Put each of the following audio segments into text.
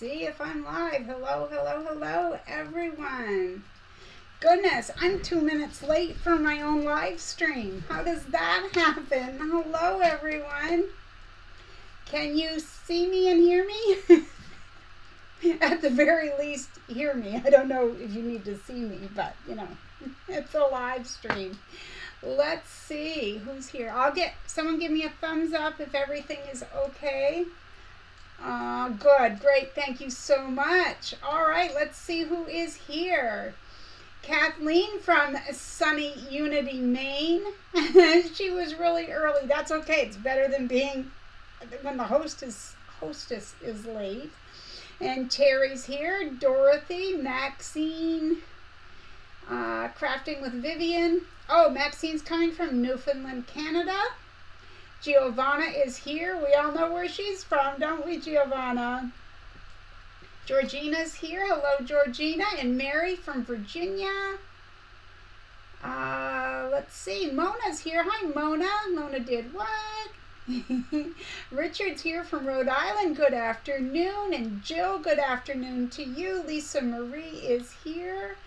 see if I'm live. Hello, hello, hello, everyone. Goodness, I'm 2 minutes late for my own live stream. How does that happen? Hello, everyone. Can you see me and hear me? At the very least, hear me. I don't know if you need to see me, but, you know, it's a live stream. Let's see who's here. Someone give me a thumbs up if everything is okay. Good, great, thank you so much. All right, let's see who is here. Kathleen from sunny Unity, Maine. She was really early. That's okay. It's better than being when the hostess is late. And Terry's here. Dorothy, Maxine, Crafting with Vivian. Oh, Maxine's coming from Newfoundland, Canada. Giovanna is here. We all know where she's from, don't we, Giovanna? Georgina's here. Hello, Georgina. And Mary from Virginia. Let's see. Mona's here. Hi, Mona. Mona did what? Richard's here from Rhode Island. Good afternoon. And Jill, good afternoon to you. Lisa Marie is here.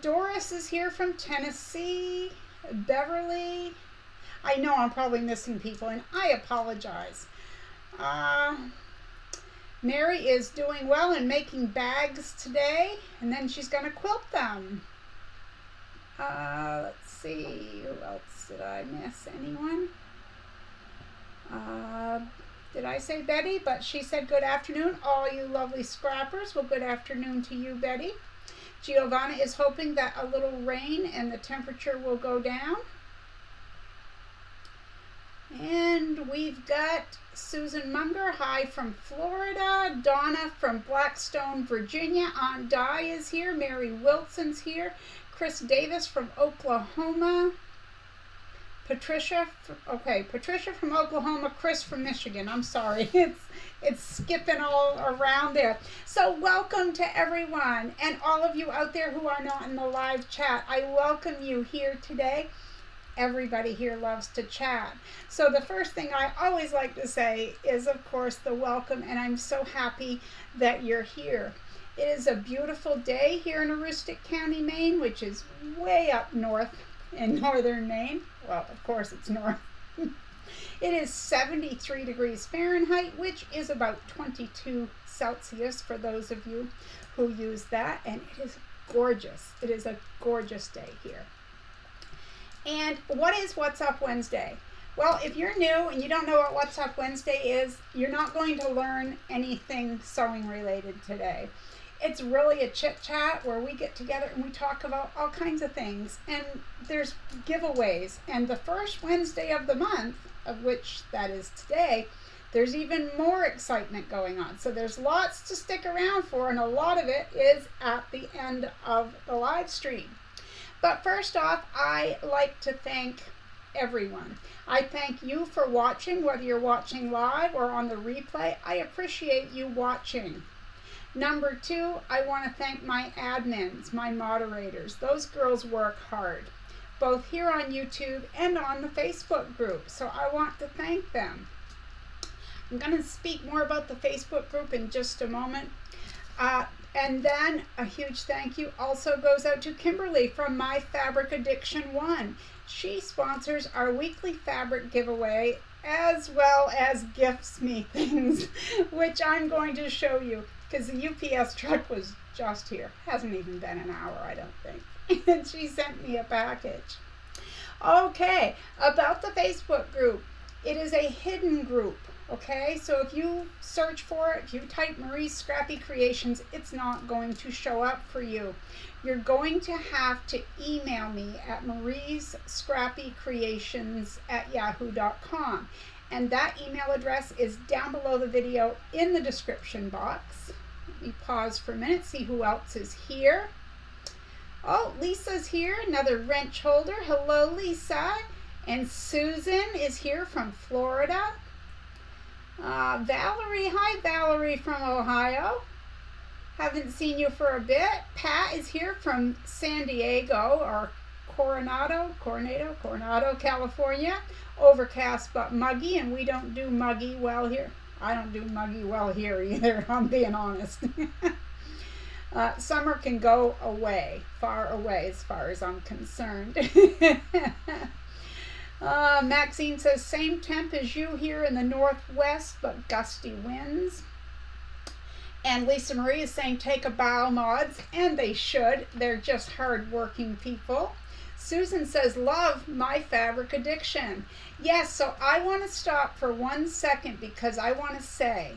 Doris is here from Tennessee. Beverly. I know I'm probably missing people, and I apologize. Mary is doing well and making bags today, and then she's going to quilt them. Let's see, who else did I miss? Anyone? Did I say Betty? But she said good afternoon, all you lovely scrappers. Well, good afternoon to you, Betty. Giovanna is hoping that a little rain and the temperature will go down. And we've got Susan Munger, hi from Florida. Donna from Blackstone, Virginia. Aunt Di is here. Mary Wilson's here. Chris Davis from Oklahoma. Patricia from Oklahoma. Chris from Michigan. I'm sorry, it's skipping all around there. So welcome to everyone, and all of you out there who are not in the live chat. I welcome you here today. Everybody here loves to chat. So the first thing I always like to say is, of course, the welcome, and I'm so happy that you're here. It is a beautiful day here in Aroostook County, Maine, which is way up north in northern Maine. Well, of course, it's north. It is 73 degrees Fahrenheit, which is about 22 Celsius for those of you who use that, and it is gorgeous. It is a gorgeous day here. And what is What's Up Wednesday? Well, if you're new and you don't know what What's Up Wednesday is, you're not going to learn anything sewing related today. It's really a chit chat where we get together and we talk about all kinds of things. And there's giveaways. And the first Wednesday of the month, of which that is today, there's even more excitement going on. So there's lots to stick around for, and a lot of it is at the end of the live stream. But first off, I like to thank everyone. I thank you for watching, whether you're watching live or on the replay. I appreciate you watching. Number two, I want to thank my admins, my moderators. Those girls work hard, both here on YouTube and on the Facebook group. So I want to thank them. I'm going to speak more about the Facebook group in just a moment. And then a huge thank you also goes out to Kimberly from My Fabric Addiction 1. She sponsors our weekly fabric giveaway, as well as gifts me things, which I'm going to show you, because the UPS truck was just here. Hasn't even been an hour, I don't think. And she sent me a package. Okay, about the Facebook group. It is a hidden group. Okay, so if you search for it, if you type Marie's Scrappy Creations, it's not going to show up for you. You're going to have to email me at mariescrappycreations@yahoo.com. And that email address is down below the video in the description box. Let me pause for a minute, see who else is here. Oh, Lisa's here, another wrench holder. Hello, Lisa. And Susan is here from Florida. Valerie, hi Valerie from Ohio. Haven't seen you for a bit. Pat is here from San Diego, or Coronado, California. Overcast but muggy, and we don't do muggy well here. I don't do muggy well here either, I'm being honest. Summer can go away, far away as far as I'm concerned. Maxine says, same temp as you here in the northwest, but gusty winds. And Lisa Marie is saying, take a bow, mods, and they should. They're just hard-working people. Susan says, love my fabric addiction. Yes, so I want to stop for 1 second because I want to say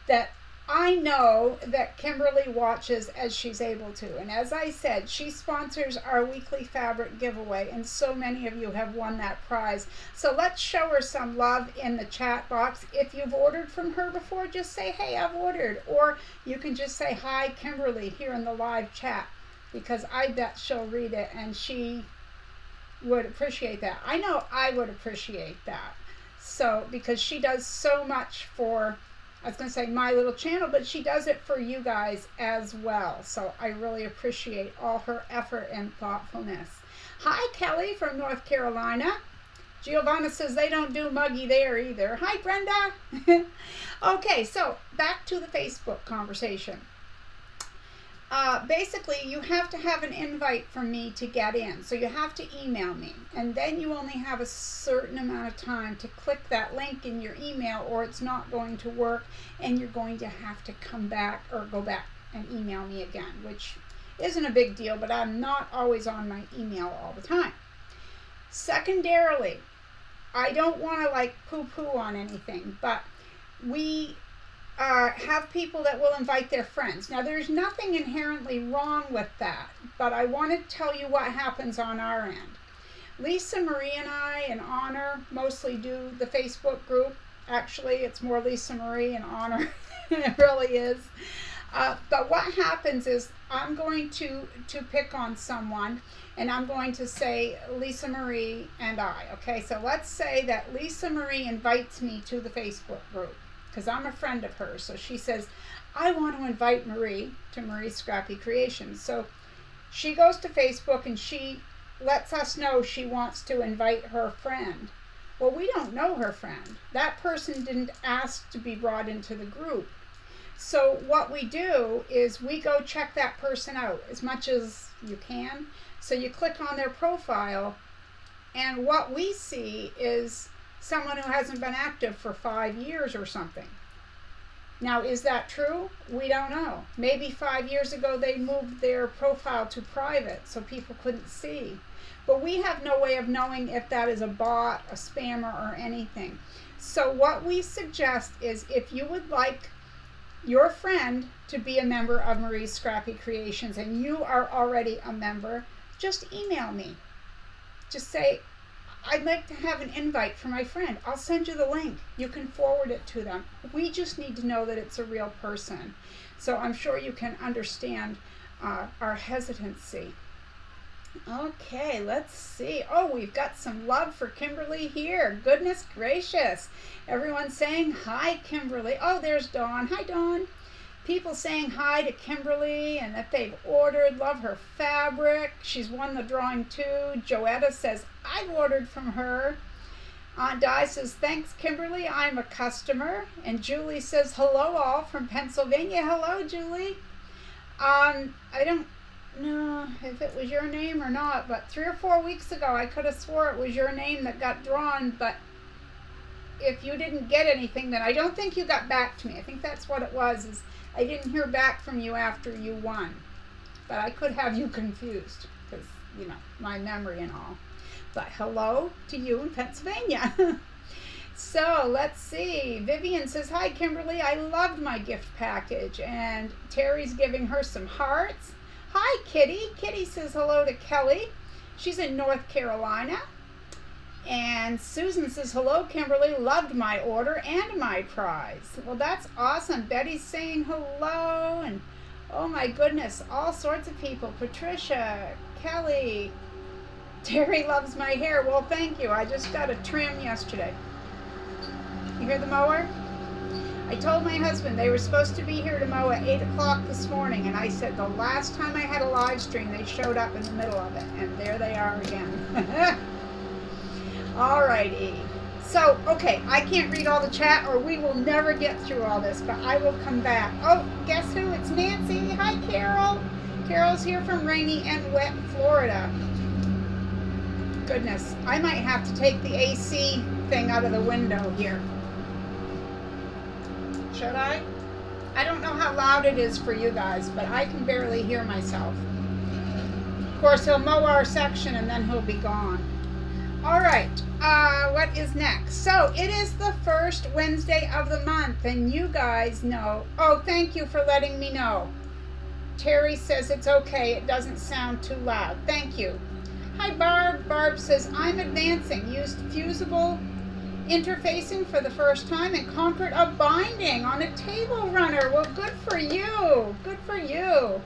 that I know that Kimberly watches as she's able to. And as I said, she sponsors our weekly fabric giveaway, and so many of you have won that prize. So let's show her some love in the chat box. If you've ordered from her before, just say, hey, I've ordered. Or you can just say, hi, Kimberly, here in the live chat, because I bet she'll read it and she would appreciate that. I know I would appreciate that. So, because she does so much for, I was going to say my little channel, but she does it for you guys as well. So I really appreciate all her effort and thoughtfulness. Hi, Kelley from North Carolina. Giovanna says they don't do muggy there either. Hi, Brenda. Okay, so back to the Facebook conversation. Basically, you have to have an invite from me to get in. So you have to email me. And then you only have a certain amount of time to click that link in your email, or it's not going to work. And you're going to have to come back or go back and email me again, which isn't a big deal, but I'm not always on my email all the time. Secondarily, I don't want to like poo-poo on anything, but we have people that will invite their friends. Now, there's nothing inherently wrong with that, but I want to tell you what happens on our end. Lisa Marie and I, in honor, mostly do the Facebook group. Actually, it's more Lisa Marie in honor. It really is. But what happens is I'm going to pick on someone, and I'm going to say Lisa Marie and I. Okay, so let's say that Lisa Marie invites me to the Facebook group, because I'm a friend of hers. So she says, I want to invite Marie to Marie's Scrappy Creations. So she goes to Facebook and she lets us know she wants to invite her friend. Well, we don't know her friend. That person didn't ask to be brought into the group. So what we do is we go check that person out as much as you can. So you click on their profile, and what we see is someone who hasn't been active for 5 years or something. Now, is that true? We don't know. Maybe 5 years ago they moved their profile to private so people couldn't see. But we have no way of knowing if that is a bot, a spammer, or anything. So what we suggest is, if you would like your friend to be a member of Marie's Scrappy Creations and you are already a member, just email me. Just say, I'd like to have an invite for my friend. I'll send you the link. You can forward it to them. We just need to know that it's a real person. So I'm sure you can understand our hesitancy. Okay, let's see. Oh, we've got some love for Kimberly here. Goodness gracious. Everyone's saying hi, Kimberly. Oh, there's Dawn. Hi, Dawn. People saying hi to Kimberly and that they've ordered. Love her fabric. She's won the drawing too. Joetta says, I've ordered from her. Aunt Di says, thanks, Kimberly. I'm a customer. And Julie says, hello all from Pennsylvania. Hello, Julie. I don't know if it was your name or not, but 3 or 4 weeks ago I could have swore it was your name that got drawn, but if you didn't get anything, then I don't think you got back to me. I think that's what it was, is I didn't hear back from you after you won. But I could have you confused because, you know, my memory and all. But hello to you in Pennsylvania. So let's see. Vivian says, hi, Kimberly. I loved my gift package. And Terry's giving her some hearts. Hi, Kitty. Kitty says hello to Kelley. She's in North Carolina. And Susan says, hello, Kimberly. Loved my order and my prize. Well, that's awesome. Betty's saying hello. And oh my goodness, all sorts of people. Patricia, Kelley. Terie loves my hair. Well, thank you. I just got a trim yesterday. You hear the mower? I told my husband they were supposed to be here to mow at 8 o'clock this morning, and I said the last time I had a live stream, they showed up in the middle of it, and there they are again. Alrighty. So, okay, I can't read all the chat or we will never get through all this, but I will come back. Oh, guess who? It's Nancy. Hi, Carol. Carol's here from rainy and wet Florida. Goodness, I might have to take the AC thing out of the window here. Should I? I don't know how loud it is for you guys, but I can barely hear myself. Of course, he'll mow our section and then he'll be gone. All right, what is next? So it is the first Wednesday of the month, and you guys know. Oh, thank you for letting me know. Terie says it's okay. It doesn't sound too loud. Thank you. Hi, Barb. Barb says, I'm advancing. Used fusible interfacing for the first time and conquered a binding on a table runner. Well, good for you. Good for you.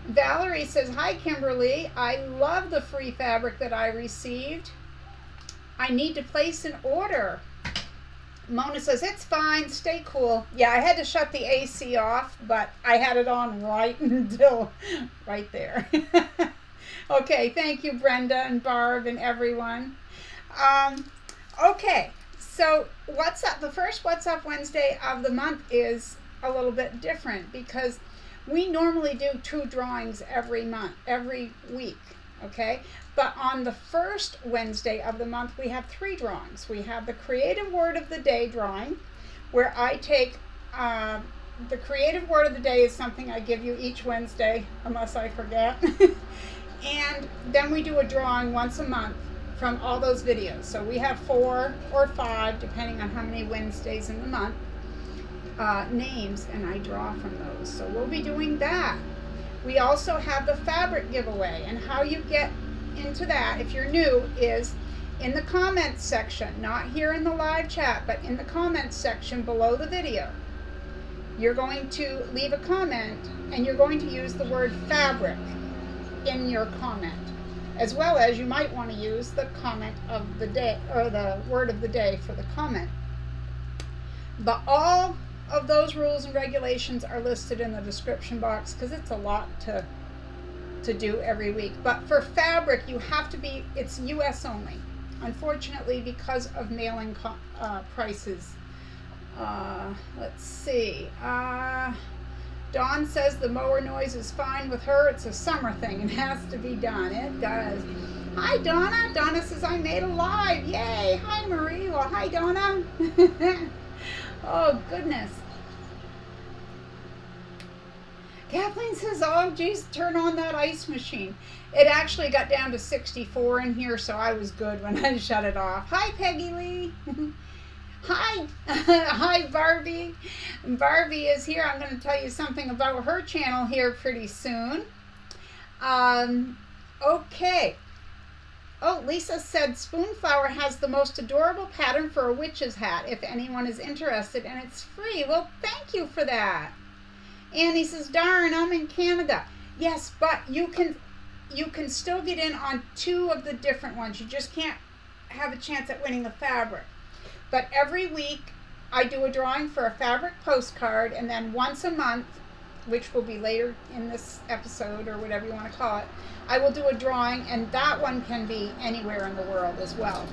Valerie says, hi, Kimberly. I love the free fabric that I received. I need to place an order. Mona says, it's fine. Stay cool. Yeah, I had to shut the AC off, but I had it on right until right there. Okay, thank you, Brenda and Barb and everyone. Okay, so what's up? The first What's Up Wednesday of the month is a little bit different because we normally do 2 drawings every week, okay? But on the first Wednesday of the month, we have 3 drawings. We have the Creative Word of the Day drawing, where I take, the Creative Word of the Day is something I give you each Wednesday, unless I forget. And then we do a drawing once a month from all those videos. So we have 4 or 5, depending on how many Wednesdays in the month, names, and I draw from those. So we'll be doing that. We also have the fabric giveaway, and how you get into that, if you're new, is in the comments section, not here in the live chat, but in the comments section below the video. You're going to leave a comment, and you're going to use the word fabric in your comment, as well as you might want to use the comment of the day, or the word of the day for the comment. But all of those rules and regulations are listed in the description box because it's a lot to do every week. But for fabric, you have to be, it's US only, unfortunately, because of mailing prices. Let's see. Dawn says the mower noise is fine with her. It's a summer thing and has to be done. It does. Hi, Donna. Donna says I made a live. Yay. Hi, Marie. Well, hi, Donna. Oh, goodness. Kathleen says, oh, geez, turn on that ice machine. It actually got down to 64 in here, so I was good when I shut it off. Hi, Peggy Lee. Hi. Hi, Barbie. Barbie is here. I'm going to tell you something about her channel here pretty soon. Okay. Oh, Lisa said Spoonflower has the most adorable pattern for a witch's hat if anyone is interested, and it's free. Well, thank you for that. Annie says, darn, I'm in Canada. Yes, but you can still get in on 2 of the different ones. You just can't have a chance at winning the fabric. But every week I do a drawing for a fabric postcard, and then once a month, which will be later in this episode or whatever you want to call it, I will do a drawing, and that one can be anywhere in the world as well.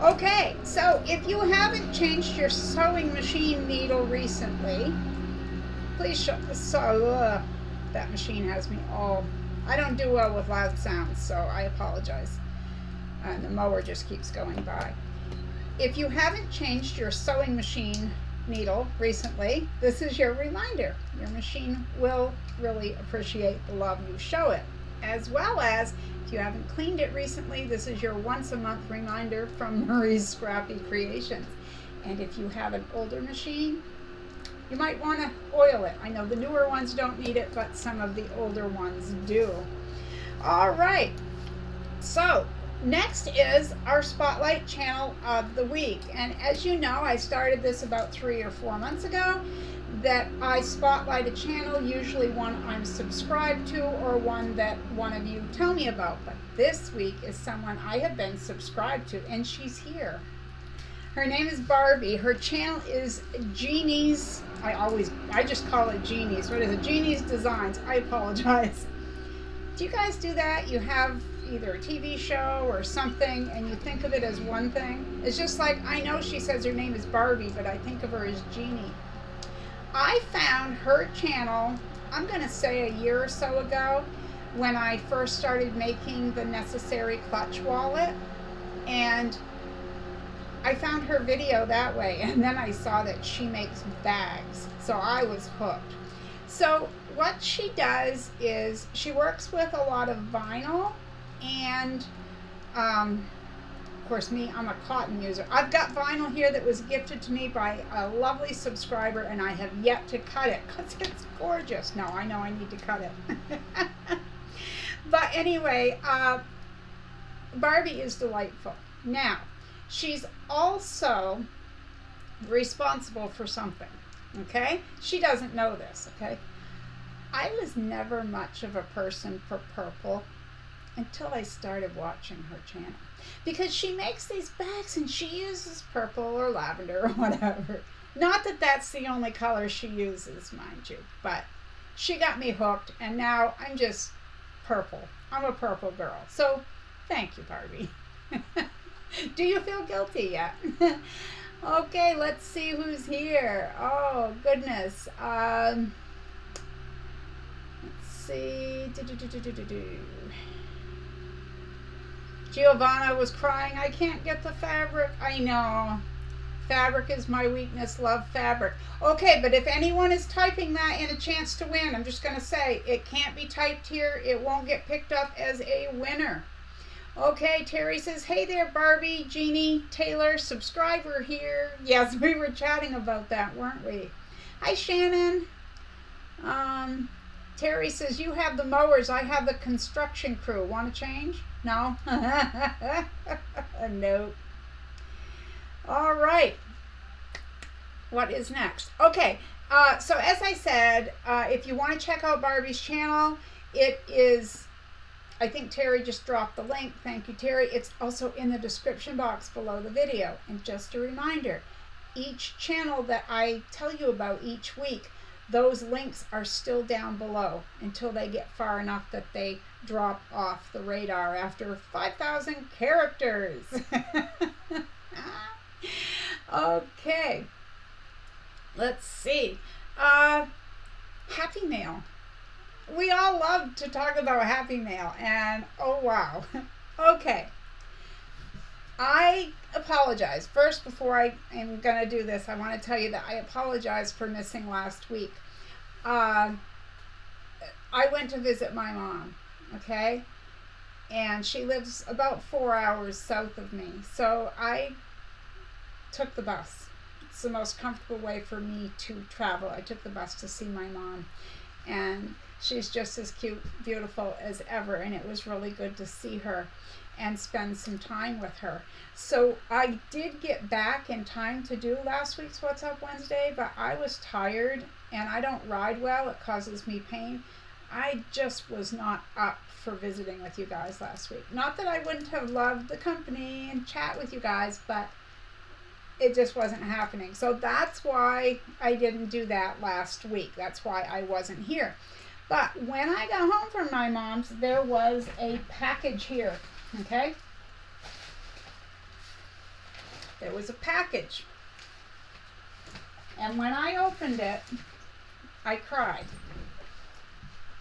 Okay, so if you haven't changed your sewing machine needle recently, please show. That machine has me all. I don't do well with loud sounds, so I apologize. And the mower just keeps going by. If you haven't changed your sewing machine needle recently, this is your reminder. Your machine will really appreciate the love you show it. As well as, if you haven't cleaned it recently, this is your once a month reminder from Marie's Scrappy Creations. And if you have an older machine, you might want to oil it. I know the newer ones don't need it, but some of the older ones do. All right. So next is our Spotlight Channel of the Week. And as you know, I started this about 3 or 4 months ago, that I spotlight a channel, usually one I'm subscribed to or one that one of you tell me about. But this week is someone I have been subscribed to, and she's here. Her name is Barbie. Her channel is Jeannie's, I just call it Jeannie's. What is it? Jeannie's Designs. I apologize. Do you guys do that? You have either a TV show or something, and you think of it as one thing. It's just like, I know she says her name is Barbie, but I think of her as Jeannie. I found her channel, I'm going to say a year or so ago, when I first started making the necessary clutch wallet, and I found her video that way, and then I saw that she makes bags, so I was hooked. So what she does is she works with a lot of vinyl, and of course me, I'm a cotton user. I've got vinyl here that was gifted to me by a lovely subscriber, and I have yet to cut it because it's gorgeous. No, I know I need to cut it. But anyway, Barbie is delightful. Now, she's also responsible for something, okay? She doesn't know this, okay? I was never much of a person for purple until I started watching her channel. Because she makes these bags and she uses purple or lavender or whatever. Not that that's the only color she uses, mind you, but she got me hooked, and now I'm just purple. I'm a purple girl. So thank you, Barbie. Do you feel guilty yet? Okay, let's see who's here. Oh, goodness. Let's see. Giovanna was crying, I can't get the fabric. I know. Fabric is my weakness. Love fabric. Okay, but if anyone is typing that in a chance to win, I'm just going to say it can't be typed here. It won't get picked up as a winner. Okay, Terie says, hey there, Barbie, Jeannie, Taylor, subscriber here. Yes, we were chatting about that, weren't we? Hi, Shannon. Terie says, you have the mowers, I have the construction crew. Want to change? No? Nope. All right. What is next? Okay, so as I said, if you want to check out Barbie's channel, it is, I think Terie just dropped the link. Thank you, Terie. It's also in the description box below the video. And just a reminder, each channel that I tell you about each week, those links are still down below until they get far enough that they drop off the radar after 5,000 characters. Okay, let's see. Happy Mail. We all love to talk about Happy Mail, and oh wow. Okay, I apologize. First, before I am going to do this, I want to tell you that I apologize for missing last week. I went to visit my mom, okay? And she lives about 4 hours south of me. So I took the bus. It's the most comfortable way for me to travel. I took the bus to see my mom. And she's just as cute, beautiful as ever. And it was really good to see her and spend some time with her. So I did get back in time to do last week's What's Up Wednesday, but I was tired and I don't ride well. It causes me pain. I just was not up for visiting with you guys last week. Not that I wouldn't have loved the company and chat with you guys, but it just wasn't happening. So that's why I didn't do that last week. That's why I wasn't here. But when I got home from my mom's, there was a package here. Okay? There was a package. And when I opened it, I cried.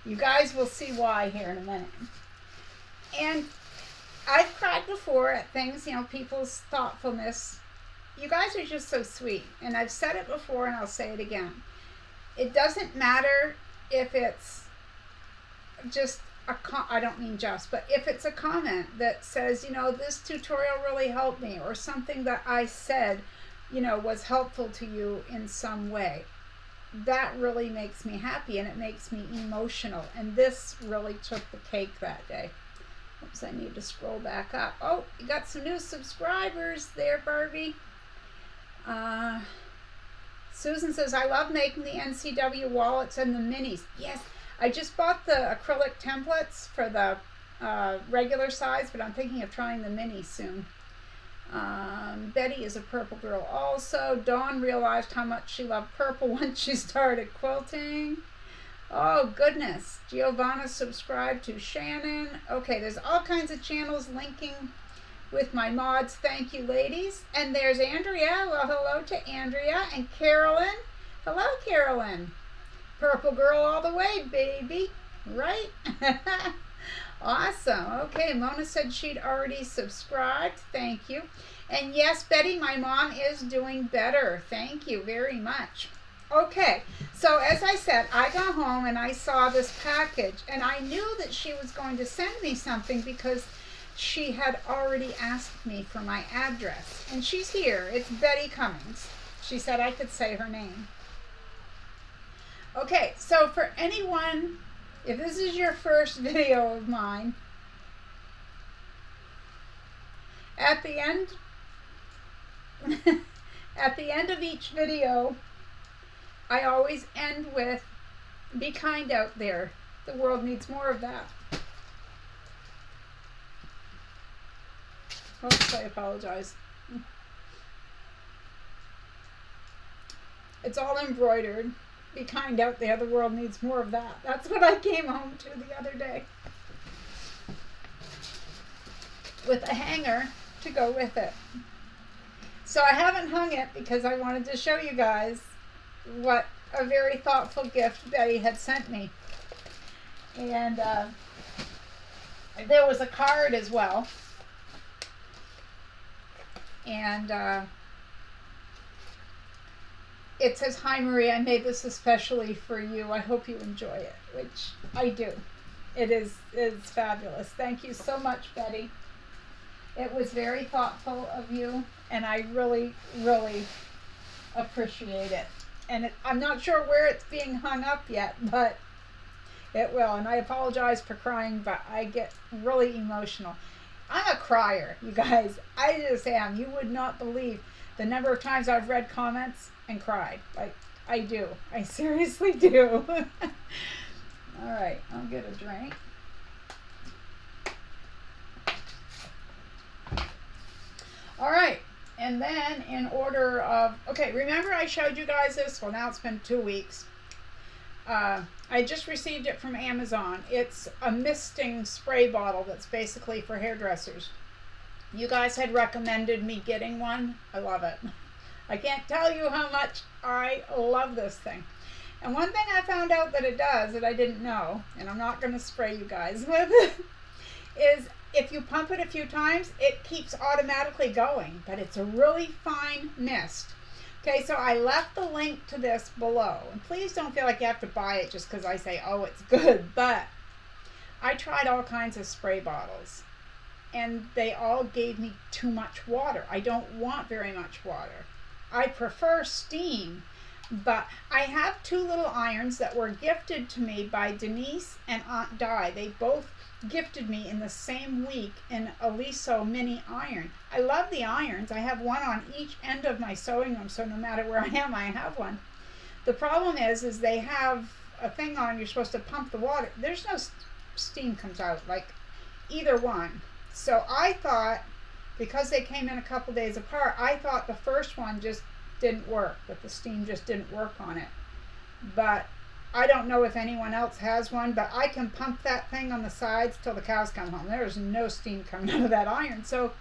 You guys will see why here in a minute. And I've cried before at things, you know, people's thoughtfulness. You guys are just so sweet. And I've said it before and I'll say it again. It doesn't matter if it's just I don't mean just, but if it's a comment that says, you know, this tutorial really helped me, or something that I said, you know, was helpful to you in some way, that really makes me happy and it makes me emotional. And this really took the cake that day. Oops, I need to scroll back up. Oh, you got some new subscribers there, Barbie. Susan says, I love making the NCW wallets and the minis. Yes, I just bought the acrylic templates for the regular size, but I'm thinking of trying the mini soon. Betty is a purple girl also. Dawn realized how much she loved purple once she started quilting. Oh, goodness. Giovanna subscribed to Shannon. Okay, there's all kinds of channels linking with my mods. Thank you, ladies. And there's Andrea. Well, hello to Andrea. And Carolyn. Hello, Carolyn. Purple girl all the way, baby. Right? Awesome. Okay, Mona said she'd already subscribed. Thank you. And yes, Betty, my mom is doing better. Thank you very much. Okay, so as I said, I got home and I saw this package, and I knew that she was going to send me something because she had already asked me for my address. And she's here. It's Betty Cummings. She said I could say her name. Okay, so for anyone, if this is your first video of mine, at the end of each video, I always end with, be kind out there. The world needs more of that. Oops, I apologize. It's all embroidered. Be kind out there. The world needs more of that. That's what I came home to the other day. With a hanger to go with it. So I haven't hung it because I wanted to show you guys what a very thoughtful gift Betty had sent me. And there was a card as well. And it says, "Hi Marie, I made this especially for you. I hope you enjoy it," which I do. It's fabulous. Thank you so much, Betty. It was very thoughtful of you, and I really, really appreciate it. And I'm not sure where it's being hung up yet, but it will. And I apologize for crying, but I get really emotional. I'm a crier, you guys. I just am. You would not believe the number of times I've read comments and cried. Like, I do. I seriously do. All right, I'll get a drink. All right. And then in order of, okay, remember I showed you guys this? Well, now it's been 2 weeks. I just received it from Amazon. It's a misting spray bottle that's basically for hairdressers. You guys had recommended me getting one. I love it. I can't tell you how much I love this thing. And one thing I found out that it does that I didn't know, and I'm not going to spray you guys with it, is if you pump it a few times, it keeps automatically going, but it's a really fine mist. Okay, so I left the link to this below. And please don't feel like you have to buy it just because I say, oh, it's good. But I tried all kinds of spray bottles, and they all gave me too much water. I don't want very much water. I prefer steam, but I have 2 little irons that were gifted to me by Denise and Aunt Di. They both gifted me in the same week an Aliso mini iron. I love the irons. I have one on each end of my sewing room, so no matter where I am, I have one. The problem is they have a thing on, you're supposed to pump the water. There's no steam comes out, like either one. So I thought, because they came in a couple days apart, I thought the first one just didn't work, that the steam just didn't work on it. But I don't know if anyone else has one, but I can pump that thing on the sides till the cows come home. There's no steam coming out of that iron. So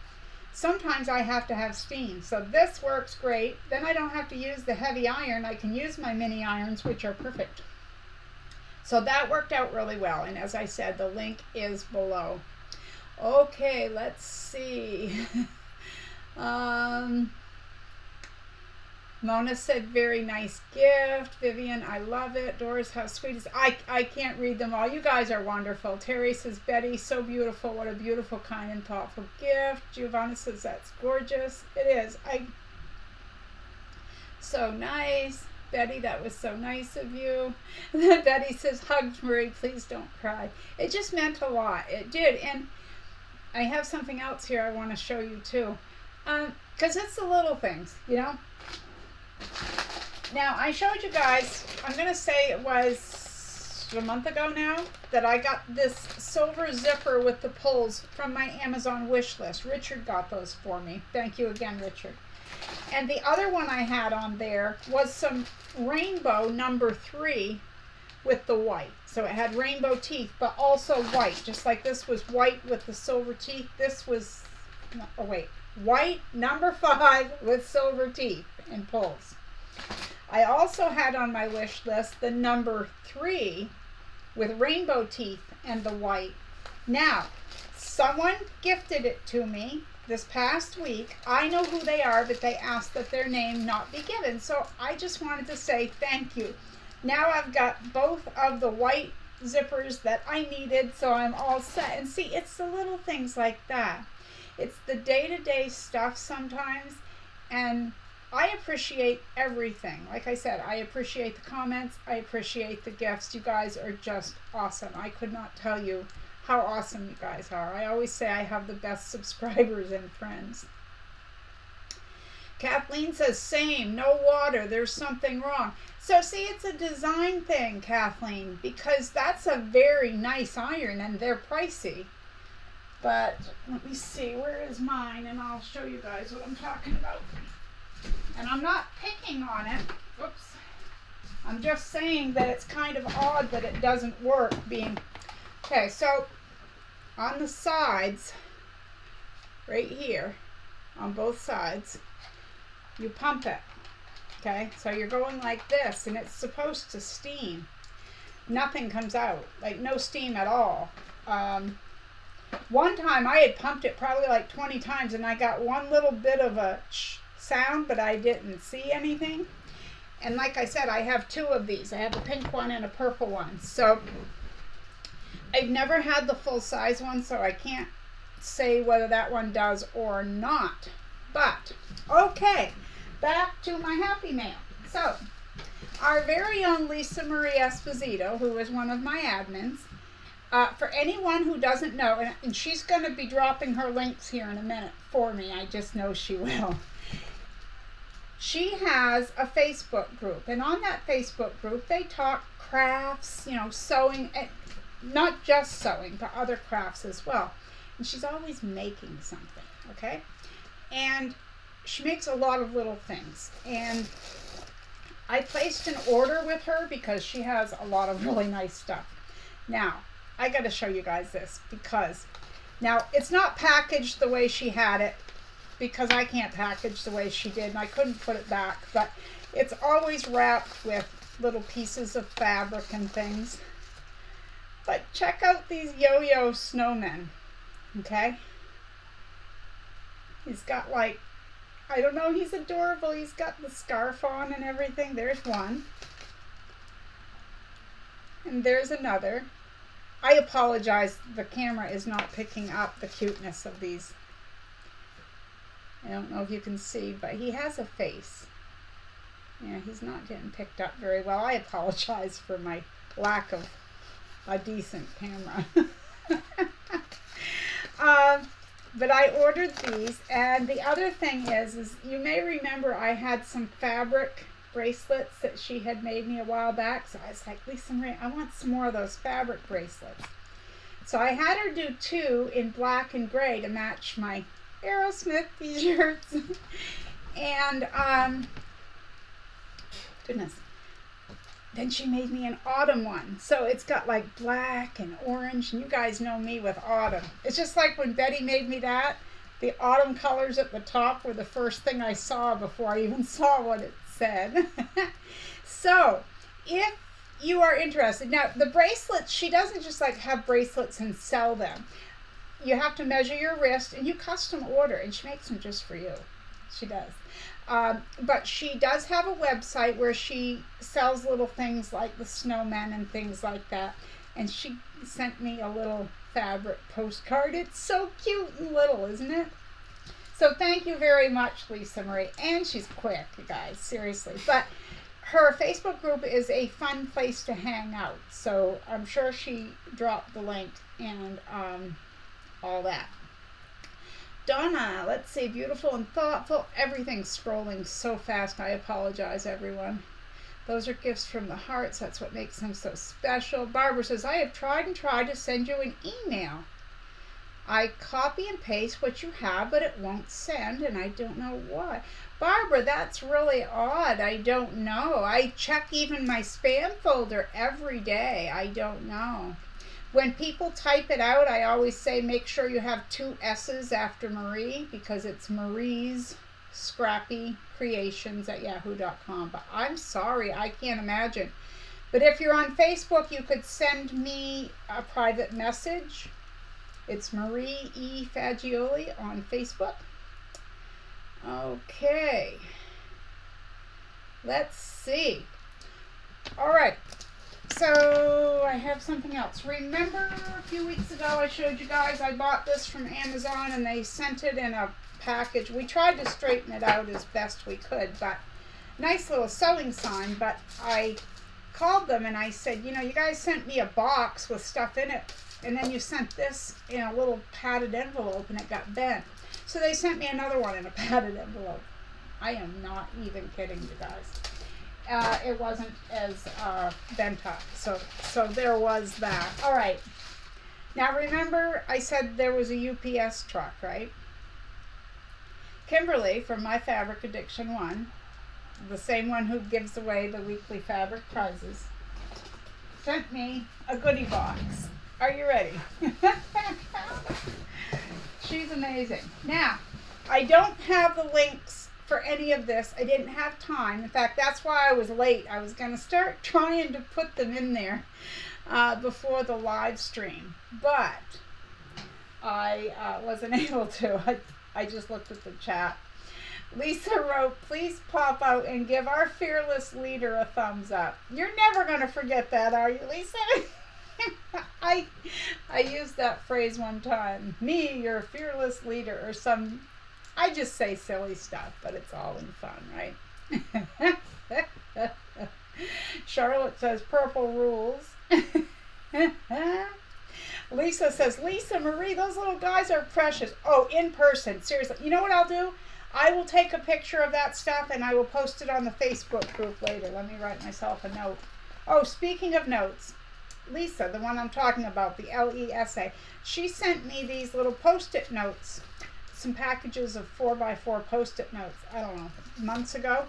sometimes I have to have steam. So this works great. Then I don't have to use the heavy iron. I can use my mini irons, which are perfect. So that worked out really well. And as I said, the link is below. Okay, let's see. Mona said, very nice gift. Vivian, I love it. Doris, how sweet is it? I can't read them all. You guys are wonderful. Terie says, Betty, so beautiful. What a beautiful, kind, and thoughtful gift. Giovanna says, that's gorgeous. It is. So nice. Betty, that was so nice of you. Betty says, hugs, Marie, please don't cry. It just meant a lot. It did. And I have something else here I want to show you too. Because it's the little things, you know. Now, I showed you guys, I'm going to say it was a month ago now, that I got this silver zipper with the pulls from my Amazon wish list. Richard got those for me. Thank you again, Richard. And the other one I had on there was some rainbow number 3 with the white. So it had rainbow teeth, but also white. Just like this was white with the silver teeth. This was, oh wait, white number 5 with silver teeth and pulls. I also had on my wish list the number 3 with rainbow teeth and the white. Now, someone gifted it to me this past week. I know who they are, but they asked that their name not be given. So I just wanted to say thank you. Now I've got both of the white zippers that I needed, so I'm all set. And see, it's the little things like that. It's the day-to-day stuff sometimes, and I appreciate everything. Like I said, I appreciate the comments. I appreciate the gifts. You guys are just awesome. I could not tell you how awesome you guys are. I always say I have the best subscribers and friends. Kathleen says, same, no water, there's something wrong. So see, it's a design thing, Kathleen, because that's a very nice iron and they're pricey. But let me see, where is mine? And I'll show you guys what I'm talking about. And I'm not picking on it. Oops. I'm just saying that it's kind of odd that it doesn't work being... Okay, so on the sides, right here, on both sides, you pump it. Okay, so you're going like this, and it's supposed to steam. Nothing comes out, like no steam at all. One time I had pumped it probably like 20 times, and I got one little bit of a sound, but I didn't see anything. And like I said, I have 2 of these. I have a pink one and a purple one. So I've never had the full size one, so I can't say whether that one does or not. But, okay, back to my Happy Mail. So, our very own Lisa Marie Esposito, who is one of my admins, for anyone who doesn't know, and she's going to be dropping her links here in a minute for me, I just know she will. She has a Facebook group, and on that Facebook group, they talk crafts, you know, sewing, and not just sewing, but other crafts as well. And she's always making something, okay? And she makes a lot of little things. And I placed an order with her because she has a lot of really nice stuff. Now, I got to show you guys this because now it's not packaged the way she had it because I can't package the way she did and I couldn't put it back, but it's always wrapped with little pieces of fabric and things. But check out these yo-yo snowmen, okay? He's got like, I don't know, he's adorable. He's got the scarf on and everything. There's one. And there's another. I apologize, the camera is not picking up the cuteness of these. I don't know if you can see, but he has a face. Yeah, he's not getting picked up very well. I apologize for my lack of a decent camera. But I ordered these, and the other thing is you may remember I had some fabric bracelets that she had made me a while back, so I was like, Lisa Marie, I want some more of those fabric bracelets. So I had her do 2 in black and gray to match my Aerosmith t-shirts. And goodness, then she made me an autumn one. So it's got like black and orange, and you guys know me with autumn. It's just like when Betty made me that, the autumn colors at the top were the first thing I saw before I even saw what it said. So if you are interested, now the bracelets, she doesn't just like have bracelets and sell them. You have to measure your wrist and you custom order, and she makes them just for you. She does. But she does have a website where she sells little things like the snowmen and things like that. And she sent me a little fabric postcard. It's so cute and little, isn't it? So thank you very much, Lisa Marie. And she's quick, you guys, seriously. But her Facebook group is a fun place to hang out. So I'm sure she dropped the link and all that. Donna, let's see, beautiful and thoughtful. Everything's scrolling so fast. I apologize, everyone. Those are gifts from the hearts. That's what makes them so special. Barbara says, I have tried and tried to send you an email. I copy and paste what you have, but it won't send, and I don't know why. Barbara, that's really odd. I don't know. I check even my spam folder every day. I don't know. When people type it out, I always say make sure you have 2 S's after Marie, because it's Marie's Scrappy Creations at yahoo.com. But I'm sorry, I can't imagine. But if you're on Facebook, you could send me a private message. It's Marie E. Fagioli on Facebook. Okay. Let's see. All right. So I have something else. Remember a few weeks ago I showed you guys I bought this from Amazon and they sent it in a package. We tried to straighten it out as best we could, but nice little sewing sign. But I called them and I said, you know, you guys sent me a box with stuff in it, and then you sent this in a little padded envelope and it got bent. So they sent me another one in a padded envelope. I am not even kidding you guys. It wasn't as bent up. So there was that. All right. Now remember I said there was a UPS truck, right? Kimberly from My Fabric Addiction 1, the same one who gives away the weekly fabric prizes, sent me a goodie box. Are you ready? She's amazing. Now, I don't have the links for any of this. I didn't have time. In fact, that's why I was late. I was going to start trying to put them in there before the live stream, but I wasn't able to. I just looked at the chat. Lisa wrote, please pop out and give our fearless leader a thumbs up. You're never going to forget that, are you, Lisa? I used that phrase one time. Me, your fearless leader, or some, I just say silly stuff, but it's all in fun, right? Charlotte says purple rules. Lisa says, Lisa Marie, those little guys are precious. Oh, in person, seriously. You know what I'll do? I will take a picture of that stuff and I will post it on the Facebook group later. Let me write myself a note. Oh, speaking of notes, Lisa, the one I'm talking about, the LESA, she sent me these little Post-it notes, some packages of 4x4 Post-it notes, I don't know, months ago.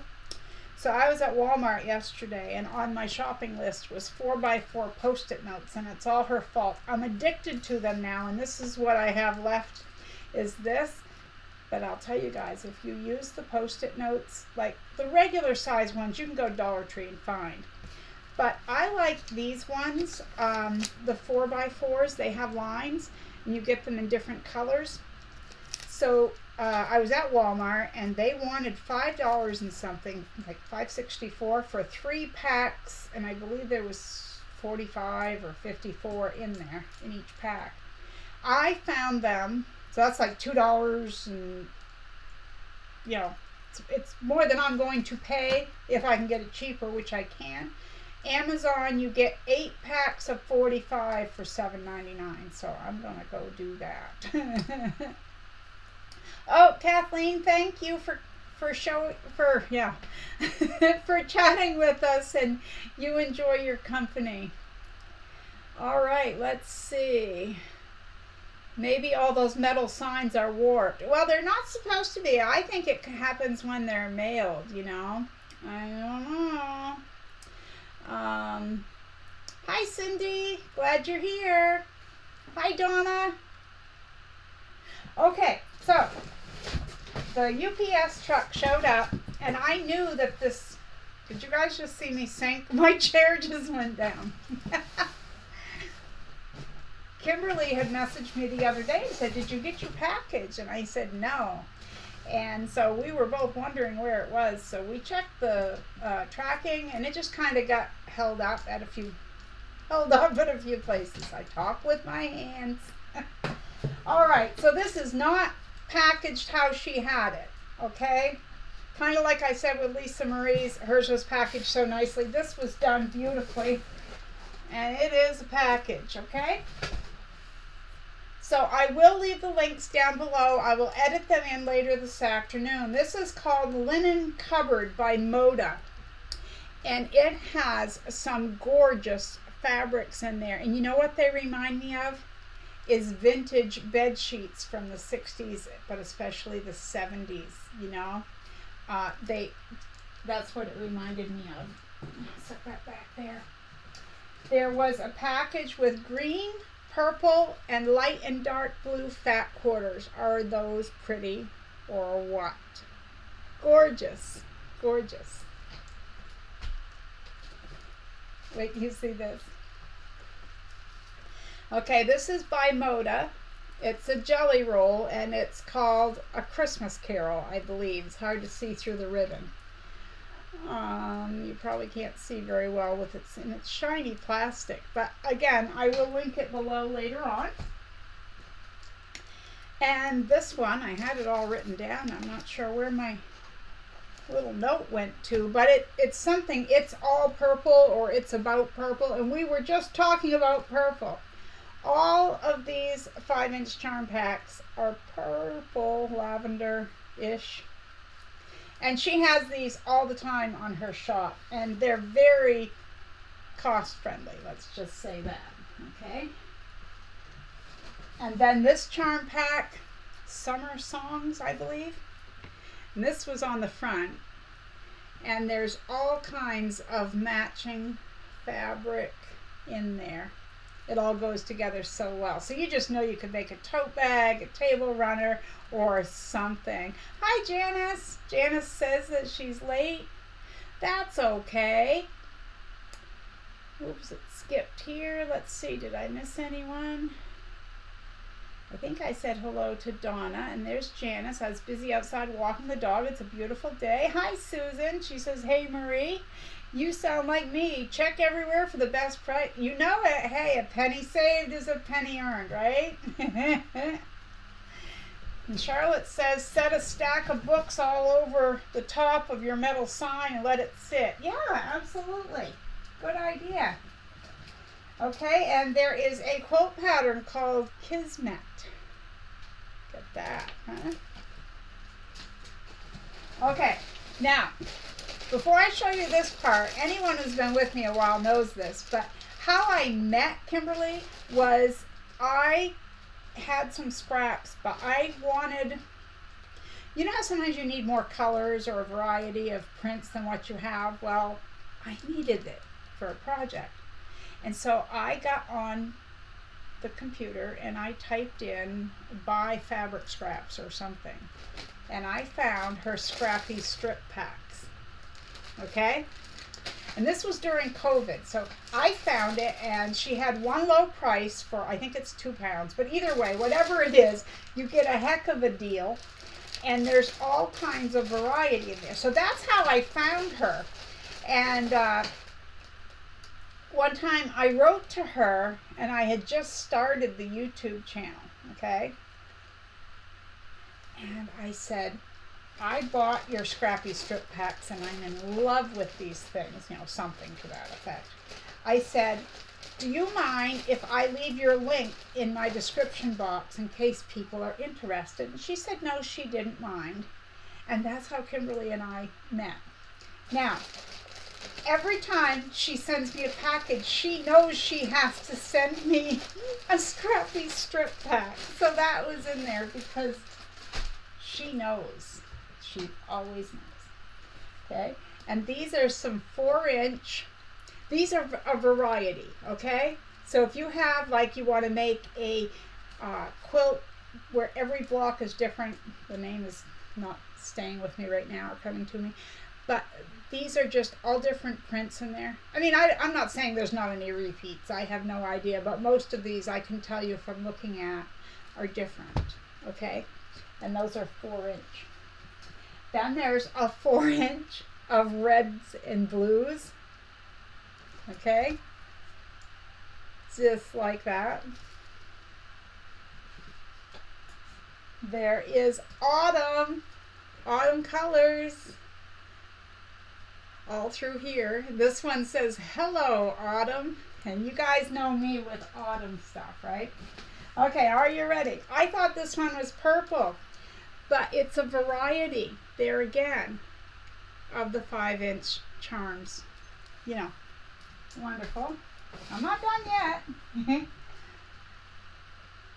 So I was at Walmart yesterday, and on my shopping list was 4x4 Post-it notes, and it's all her fault. I'm addicted to them now, and this is what I have left, is this. But I'll tell you guys, if you use the Post-it notes, like the regular size ones, you can go Dollar Tree and find. But I like these ones, the 4x4s, they have lines, and you get them in different colors. So I was at Walmart, and they wanted $5 and something, like $5.64 for 3 packs, and I believe there was 45 or 54 in there, in each pack. I found them, so that's like $2, and, you know, it's more than I'm going to pay if I can get it cheaper, which I can. Amazon, you get 8 packs of 45 for $7.99, so I'm going to go do that. Oh, Kathleen, thank you for chatting with us, and you enjoy your company. All right, let's see. Maybe all those metal signs are warped. Well, they're not supposed to be. I think it happens when they're mailed, you know. I don't know. Hi, Cindy. Glad you're here. Hi, Donna. Okay, so the UPS truck showed up, and I knew that this, did you guys just see me sink? My chair just went down. Kimberly had messaged me the other day and said, did you get your package? And I said, no. And so we were both wondering where it was. So we checked the tracking, and it just kind of got held up at a few places. I talk with my hands. All right, so this is not packaged how she had it, okay? Kind of like I said with Lisa Marie's, hers was packaged so nicely. This was done beautifully, and it is a package, okay? So I will leave the links down below. I will edit them in later this afternoon. This is called Linen Cupboard by Moda, and it has some gorgeous fabrics in there. And you know what they remind me of? is vintage bed sheets from the 60s, but especially the 70s, you know. That's what it reminded me of. Set that back there. There was a package with green, purple, and light and dark blue fat quarters. Are those pretty or what? Gorgeous. Gorgeous. Wait, you see this? Okay, this is by Moda. It's a jelly roll, and it's called A Christmas Carol, I believe. It's hard to see through the ribbon. You probably can't see very well with its in its shiny plastic, but again, I will link it below later on. And this one, I had it all written down. I'm not sure where my little note went to, but it's something. It's all purple, or it's about purple, and we were just talking about purple. All of these 5-inch charm packs are purple, lavender-ish. And she has these all the time on her shop, and they're very cost-friendly, let's just say that, okay? And then this charm pack, Summer Songs, I believe. And this was on the front, and there's all kinds of matching fabric in there. It all goes together so well. So you just know you could make a tote bag, a table runner, or something. Hi, Janice. Janice says that she's late. That's okay. Oops, it skipped here. Let's see, did I miss anyone? I think I said hello to Donna, and there's Janice. I was busy outside walking the dog. It's a beautiful day. Hi, Susan. She says, hey, Marie. You sound like me. Check everywhere for the best price. You know it. Hey, a penny saved is a penny earned, right? And Charlotte says, set a stack of books all over the top of your metal sign and let it sit. Yeah, absolutely. Good idea. Okay, and there is a quilt pattern called Kismet. Get that, huh? Okay, now, before I show you this part, anyone who's been with me a while knows this, but how I met Kimberly was I had some scraps, but I wanted, you know how sometimes you need more colors or a variety of prints than what you have? Well, I needed it for a project. And so I got on the computer and I typed in buy fabric scraps or something. And I found her Scrappy strip packs. Okay? And this was during COVID. So I found it, and she had one low price for, I think it's £2. But either way, whatever it is, you get a heck of a deal. And there's all kinds of variety in there. So that's how I found her. And one time I wrote to her, and I had just started the YouTube channel, okay? And I said, I bought your Scrappy strip packs, and I'm in love with these things, you know, something to that effect. I said, do you mind if I leave your link in my description box in case people are interested? And she said no, she didn't mind. And that's how Kimberly and I met. Now, every time she sends me a package, she knows she has to send me a Scrappy strip pack. So that was in there because she knows. She always knows. Okay? And these are some 4-inch. These are a variety, okay? So if you have, like, you want to make a quilt where every block is different, the name is not staying with me right now or coming to me, but these are just all different prints in there. I mean, I'm not saying there's not any repeats. I have no idea, but most of these I can tell you from looking at are different, okay? And those are 4-inch. Then there's a 4-inch of reds and blues. Okay, just like that. There is autumn colors all through here. This one says, hello, autumn. And you guys know me with autumn stuff, right? Okay, are you ready? I thought this one was purple, but it's a variety, there again, of the 5-inch charms. You know. Wonderful. I'm not done yet.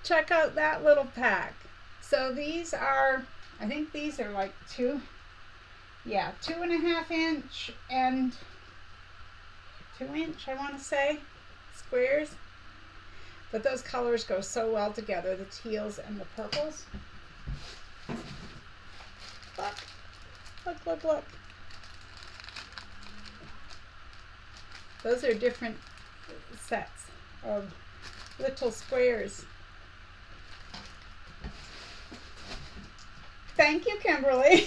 Check out that little pack. So these are, I think these are like 2.5 inch and 2 inch, I want to say, squares. But those colors go so well together, the teals and the purples. Look, look, look, look. Those are different sets of little squares. Thank you, Kimberly.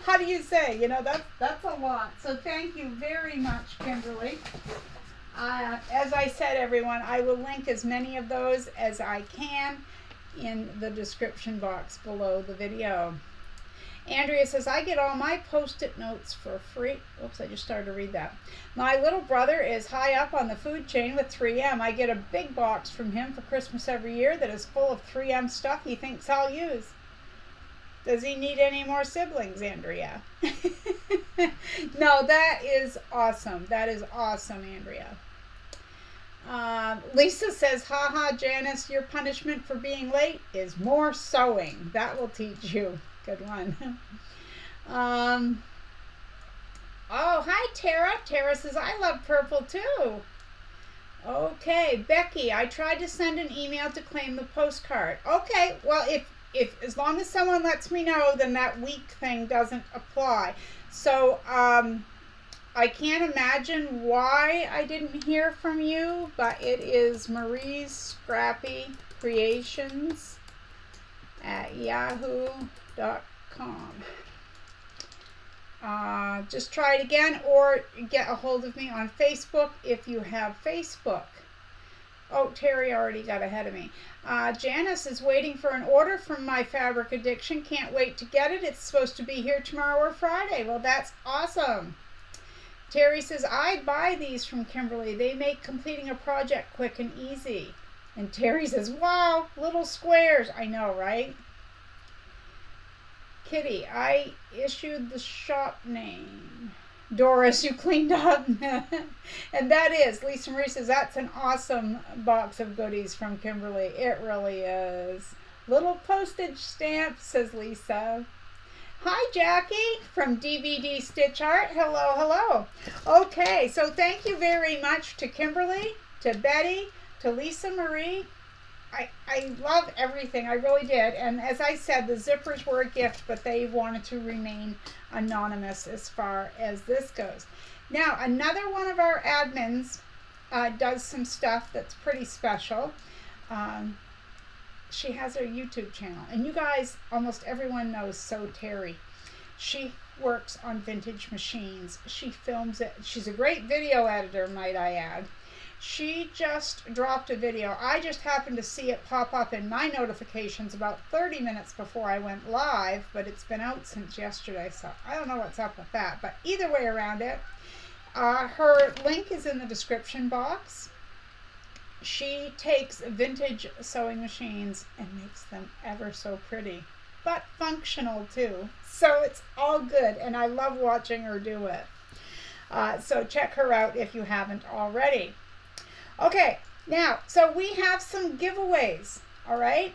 How do you say? You know, that's a lot. So thank you very much, Kimberly. As I said, everyone, I will link as many of those as I can in the description box below the video. Andrea says, I get all my post-it notes for free. Oops, I just started to read that. My little brother is high up on the food chain with 3M. I get a big box from him for Christmas every year that is full of 3M stuff he thinks I'll use. Does he need any more siblings, Andrea? No, that is awesome. That is awesome, Andrea. Lisa says, haha, Janice, your punishment for being late is more sewing. That will teach you. Good one. Oh, hi, Tara. Tara says, I love purple too. Okay, Becky, I tried to send an email to claim the postcard. Okay, well, if as long as someone lets me know, then that week thing doesn't apply. So, I can't imagine why I didn't hear from you, but it is Marie's Scrappy Creations at yahoo.com. Just try it again, or get a hold of me on Facebook if you have Facebook. Oh, Terie already got ahead of me. Janice is waiting for an order from my fabric addiction. Can't wait to get it. It's supposed to be here tomorrow or Friday. Well, that's awesome. Terie says, I'd buy these from Kimberly. They make completing a project quick and easy. And Terie says, wow, little squares. I know, right? Kitty, I issued the shop name. Doris, you cleaned up. And that is, Lisa Marie says, that's an awesome box of goodies from Kimberly. It really is. Little postage stamp, says Lisa. Hi, Jackie from DVD Stitch Art. Hello, hello. Okay, so thank you very much to Kimberly, to Betty, to Lisa Marie. I love everything. I really did. And as I said, the zippers were a gift, but they wanted to remain anonymous as far as this goes. Now, another one of our admins does some stuff that's pretty special. She has her YouTube channel. And you guys, almost everyone knows Terie. She works on vintage machines. She films it. She's a great video editor, might I add. She just dropped a video. I just happened to see it pop up in my notifications about 30 minutes before I went live, but it's been out since yesterday, so I don't know what's up with that. But either way around it, her link is in the description box. She takes vintage sewing machines and makes them ever so pretty, but functional too. So it's all good, and I love watching her do it. So check her out if you haven't already. Okay, now, so we have some giveaways, all right?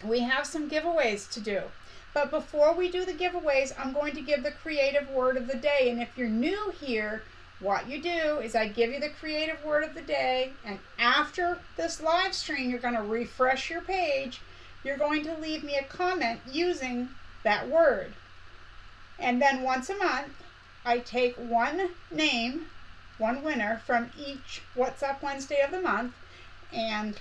We have some giveaways to do. But before we do the giveaways, I'm going to give the creative word of the day. And if you're new here, what you do is I give you the creative word of the day, and after this live stream, you're going to refresh your page. You're going to leave me a comment using that word. And then once a month, I take one name, one winner from each What's Up Wednesday of the month, and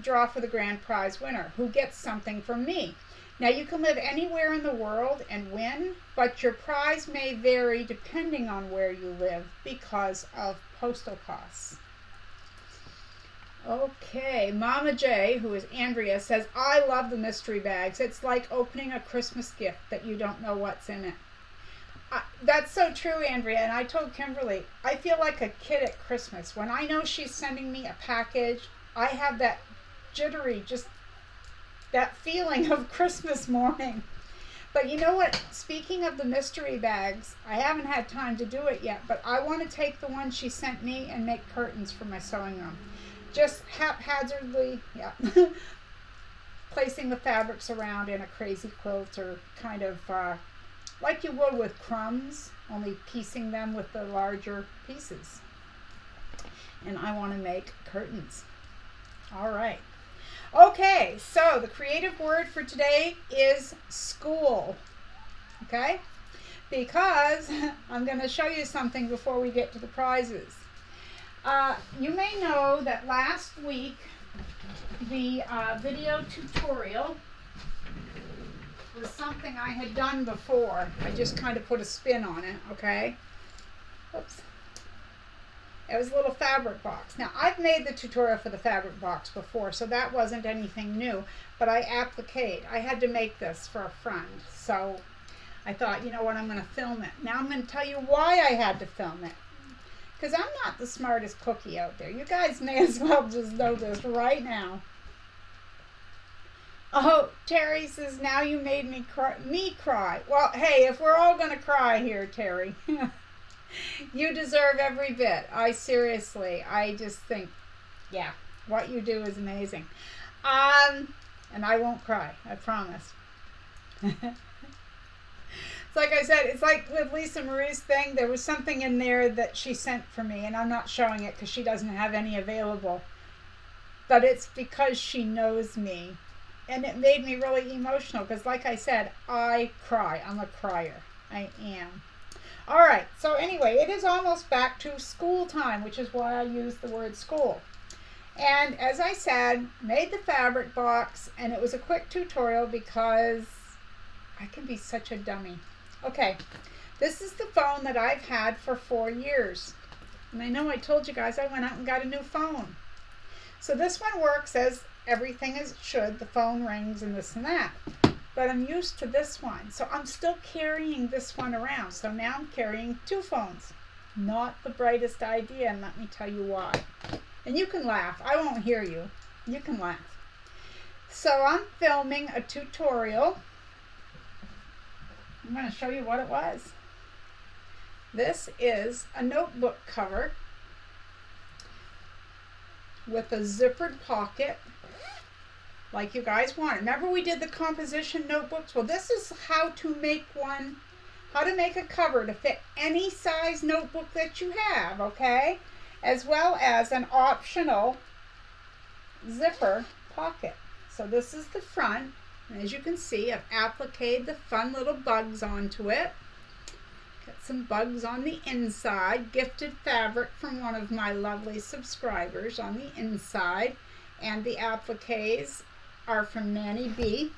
draw for the grand prize winner, who gets something from me. Now, you can live anywhere in the world and win, but your prize may vary depending on where you live because of postal costs. Okay, Mama J, who is Andrea, says, I love the mystery bags. It's like opening a Christmas gift that you don't know what's in it. That's so true, Andrea, and I told Kimberly, I feel like a kid at Christmas. When I know she's sending me a package, I have that jittery, just that feeling of Christmas morning. But you know what? Speaking of the mystery bags, I haven't had time to do it yet, but I want to take the one she sent me and make curtains for my sewing room. just haphazardly, yeah, placing the fabrics around in a crazy quilt, or kind of like you would with crumbs, only piecing them with the larger pieces. And I want to make curtains. All right. Okay, so the creative word for today is school. Okay? Because I'm going to show you something before we get to the prizes. You may know that last week the video tutorial was something I had done before. I just kind of put a spin on it, okay? Oops. It was a little fabric box. Now, I've made the tutorial for the fabric box before, so that wasn't anything new, but I appliqued. I had to make this for a friend, so I thought, you know what, I'm going to film it. Now I'm going to tell you why I had to film it, because I'm not the smartest cookie out there. You guys may as well just know this right now. Oh, Terie says, now you made me cry. Well, hey, if we're all going to cry here, Terie, you deserve every bit. I just think, yeah, what you do is amazing. And I won't cry, I promise. It's like I said, it's like with Lisa Marie's thing, there was something in there that she sent for me, and I'm not showing it because she doesn't have any available. But it's because she knows me. And it made me really emotional because, like I said, I cry. I'm a crier. I am. All right. So anyway, it is almost back to school time, which is why I use the word school. And as I said, made the fabric box, and it was a quick tutorial because I can be such a dummy. Okay. This is the phone that I've had for 4 years. And I know I told you guys I went out and got a new phone. So this one works as everything as it should. The phone rings and this and that. But I'm used to this one. So I'm still carrying this one around. So now I'm carrying 2 phones. Not the brightest idea, and let me tell you why. And you can laugh. I won't hear you. You can laugh. So I'm filming a tutorial. I'm going to show you what it was. This is a notebook cover with a zippered pocket, like you guys wanted. Remember we did the composition notebooks? Well, this is how to make one, how to make a cover to fit any size notebook that you have, okay? As well as an optional zipper pocket. So this is the front, and as you can see, I've appliqued the fun little bugs onto it. Got some bugs on the inside, gifted fabric from one of my lovely subscribers on the inside, and the appliques are from Debee.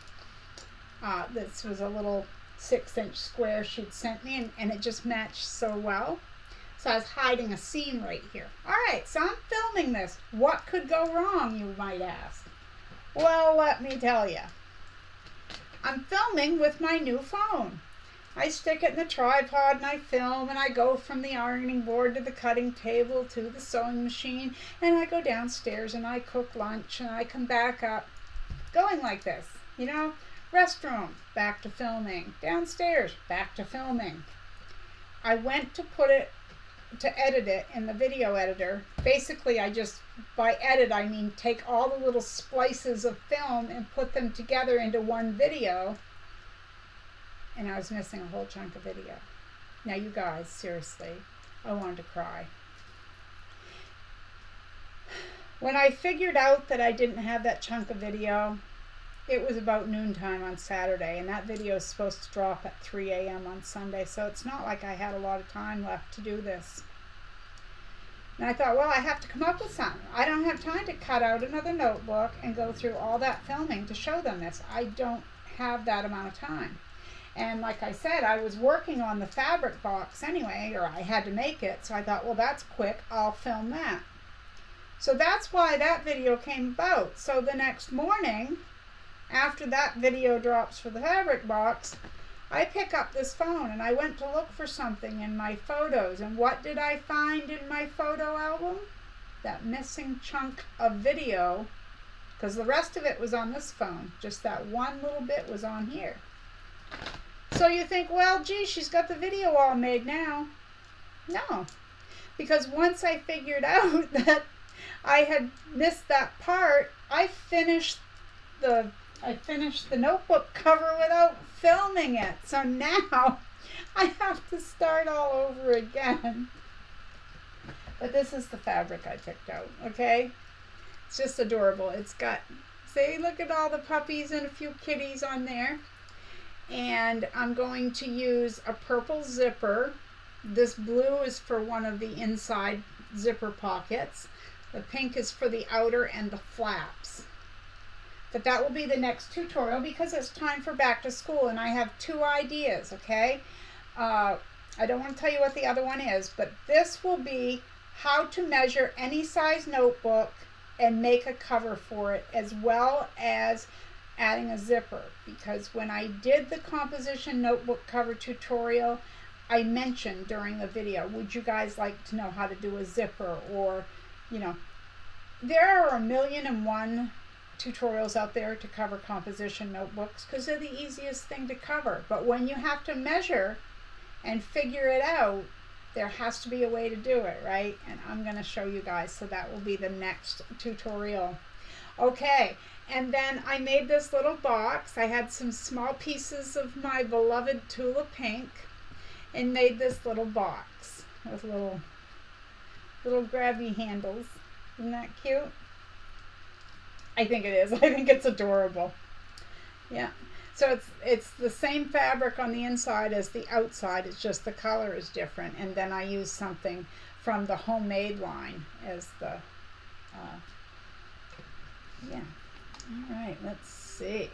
This was a little 6-inch square she'd sent me, and it just matched so well. So I was hiding a seam right here. All right, so I'm filming this. What could go wrong, you might ask? Well, let me tell you. I'm filming with my new phone. I stick it in the tripod and I film, and I go from the ironing board to the cutting table to the sewing machine, and I go downstairs and I cook lunch and I come back up going like this, you know, restroom, back to filming, downstairs, back to filming. I went to edit it in the video editor. Basically, I just, by edit, I mean take all the little splices of film and put them together into one video. And I was missing a whole chunk of video. Now, you guys, seriously, I wanted to cry. When I figured out that I didn't have that chunk of video, it was about noontime on Saturday, and that video is supposed to drop at 3 a.m. on Sunday, so it's not like I had a lot of time left to do this. And I thought, well, I have to come up with something. I don't have time to cut out another notebook and go through all that filming to show them this. I don't have that amount of time. And like I said, I was working on the fabric box anyway, or I had to make it, so I thought, well, that's quick, I'll film that. So that's why that video came about. So the next morning, after that video drops for the fabric box, I pick up this phone and I went to look for something in my photos. And what did I find in my photo album? That missing chunk of video, because the rest of it was on this phone. Just that one little bit was on here. So you think, well, gee, she's got the video all made now. No, because once I figured out that I had missed that part. I finished the notebook cover without filming it. So now I have to start all over again. But this is the fabric I picked out, okay? It's just adorable. It's got, see, look at all the puppies and a few kitties on there. And I'm going to use a purple zipper. This blue is for one of the inside zipper pockets. The pink is for the outer and the flaps. But that will be the next tutorial because it's time for back to school and I have 2 ideas, okay? I don't want to tell you what the other one is, but this will be how to measure any size notebook and make a cover for it, as well as adding a zipper. Because when I did the composition notebook cover tutorial, I mentioned during the video, would you guys like to know how to do a zipper? Or, you know, there are 1,000,001 tutorials out there to cover composition notebooks because they're the easiest thing to cover. But when you have to measure and figure it out, there has to be a way to do it, right? And I'm going to show you guys, so that will be the next tutorial. Okay, and then I made this little box. I had some small pieces of my beloved Tula Pink and made this little box with little grabby handles. Isn't that cute? I think it is. I think it's adorable. Yeah. So it's the same fabric on the inside as the outside. It's just the color is different. And then I use something from the homemade line as the, yeah. All right, let's see.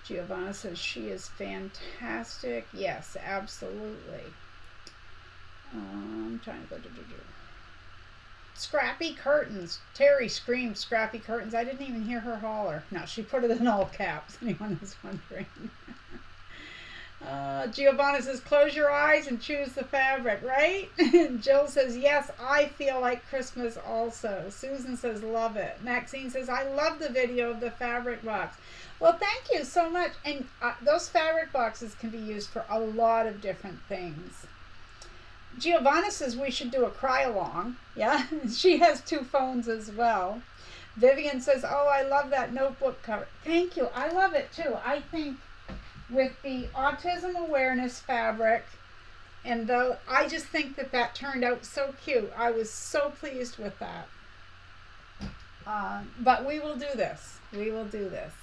Giovanna says she is fantastic. Yes, absolutely. I'm trying to go to Scrappy curtains. Terie screamed Scrappy curtains. I didn't even hear her holler. No, she put it in all caps. Anyone is wondering. Giovanna says, close your eyes and choose the fabric, right? Jill says, yes, I feel like Christmas also. Susan says, love it. Maxine says, I love the video of the fabric box. Well, thank you so much. And those fabric boxes can be used for a lot of different things. Giovanna says we should do a cry-along. Yeah, she has 2 phones as well. Vivian says, oh, I love that notebook cover. Thank you. I love it too. I think with the autism awareness fabric, and I just think that turned out so cute. I was so pleased with that. But we will do this. We will do this.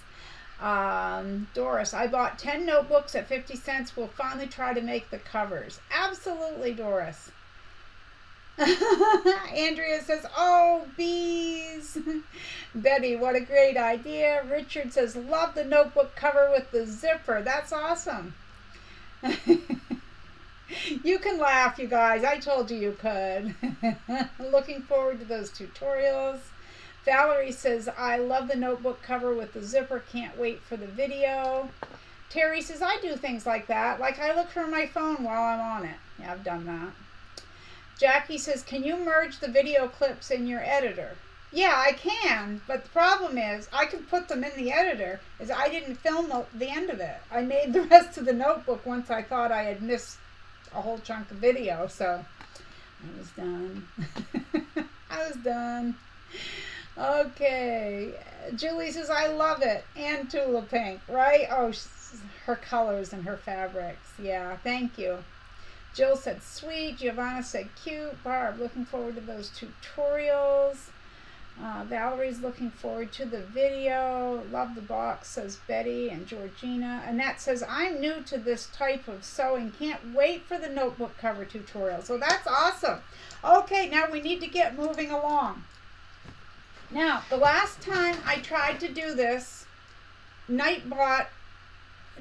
Doris, I bought 10 notebooks at 50 cents. We'll finally try to make the covers. Absolutely, Doris. Andrea says, oh, bees. Betty, what a great idea. Richard says, love the notebook cover with the zipper. That's awesome. You can laugh, you guys. I told you could. Looking forward to those tutorials. Valerie says, I love the notebook cover with the zipper. Can't wait for the video. Terie says, I do things like that. Like I look for my phone while I'm on it. Yeah, I've done that. Jackie says, can you merge the video clips in your editor? Yeah, I can. But the problem is, I can put them in the editor, is I didn't film the end of it. I made the rest of the notebook once I thought I had missed a whole chunk of video. So I was done. I was done. Okay, Julie says, I love it. And Tula Pink, right? Oh, her colors and her fabrics. Yeah, thank you. Jill said, sweet. Giovanna said, cute. Barb, looking forward to those tutorials. Valerie's looking forward to the video. Love the box, says Betty and Georgina. Annette says, I'm new to this type of sewing. Can't wait for the notebook cover tutorial. So that's awesome. Okay, now we need to get moving along. Now, the last time I tried to do this, Nightbot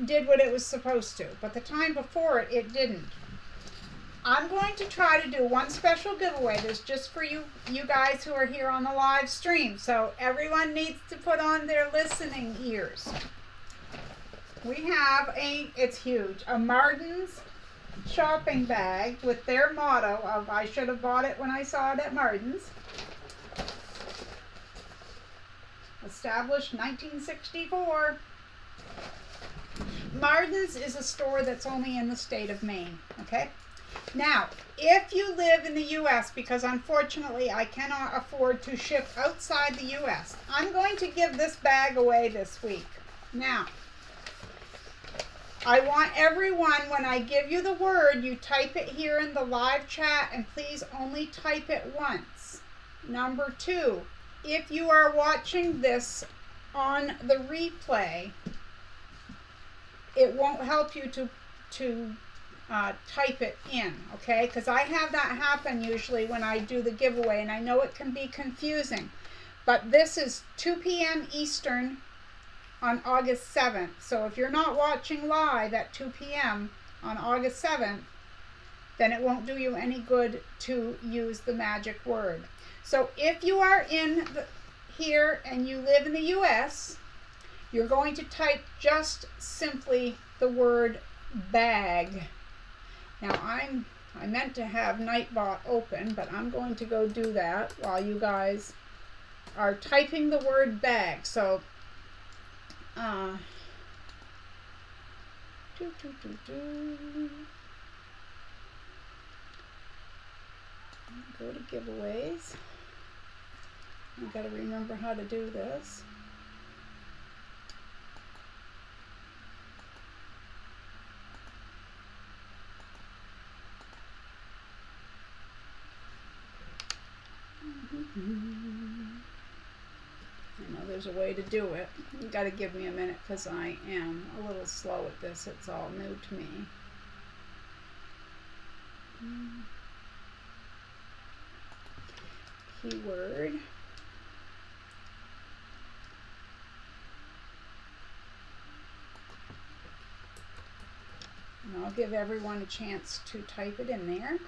did what it was supposed to, but the time before it, it didn't. I'm going to try to do one special giveaway that's just for you guys who are here on the live stream. So everyone needs to put on their listening ears. We have it's huge, a Martin's shopping bag with their motto of, I should have bought it when I saw it at Martin's. Established 1964. Martin's is a store that's only in the state of Maine, okay? Now, if you live in the U.S., because unfortunately I cannot afford to ship outside the U.S., I'm going to give this bag away this week. Now, I want everyone, when I give you the word, you type it here in the live chat, and please only type it once. Number 2, if you are watching this on the replay, it won't help you to type it in, okay? Because I have that happen usually when I do the giveaway, and I know it can be confusing. But this is 2 p.m. Eastern on August 7th. So if you're not watching live at 2 p.m. on August 7th, then it won't do you any good to use the magic word. So if you are here and you live in the U.S., you're going to type just simply the word bag. Now I meant to have Nightbot open, but I'm going to go do that while you guys are typing the word bag. So go to giveaways. I've got to remember how to do this. I know there's a way to do it. You've got to give me a minute because I am a little slow at this. It's all new to me. Keyword. And I'll give everyone a chance to type it in there.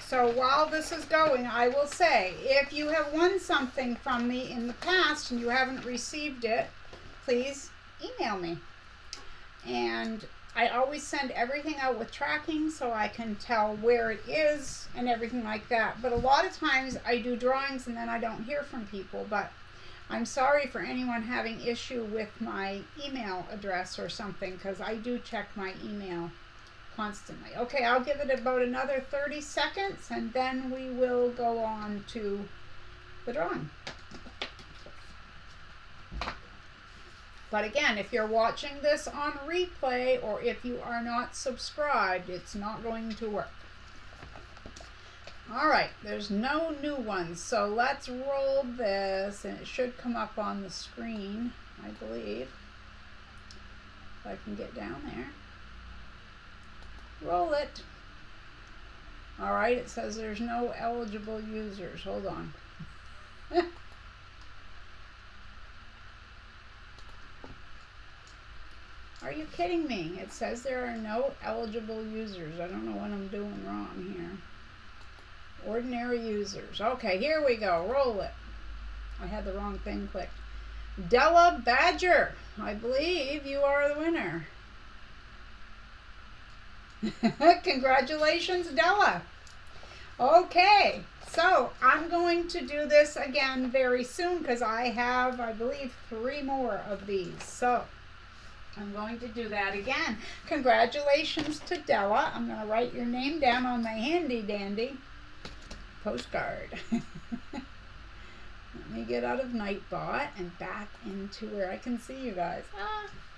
So while this is going, I will say, if you have won something from me in the past and you haven't received it, please email me. And I always send everything out with tracking so I can tell where it is and everything like that. But a lot of times I do drawings and then I don't hear from people. But I'm sorry for anyone having issue with my email address or something, because I do check my email constantly. Okay, I'll give it about another 30 seconds and then we will go on to the drawing. But again, if you're watching this on replay or if you are not subscribed, it's not going to work. All right, there's no new ones, so let's roll this and it should come up on the screen, I believe, if I can get down there. Roll it. All right, it says there's no eligible users. Hold on. Are you kidding me? It says there are no eligible users. I don't know what I'm doing wrong here. Ordinary users. Okay, here we go. Roll it. I had the wrong thing clicked. Della Badger, I believe you are the winner. Congratulations, Della. Okay, so I'm going to do this again very soon because I have, I believe, 3 more of these. So I'm going to do that again. Congratulations to Della. I'm going to write your name down on my handy dandy postcard. Let me get out of Nightbot and back into where I can see you guys.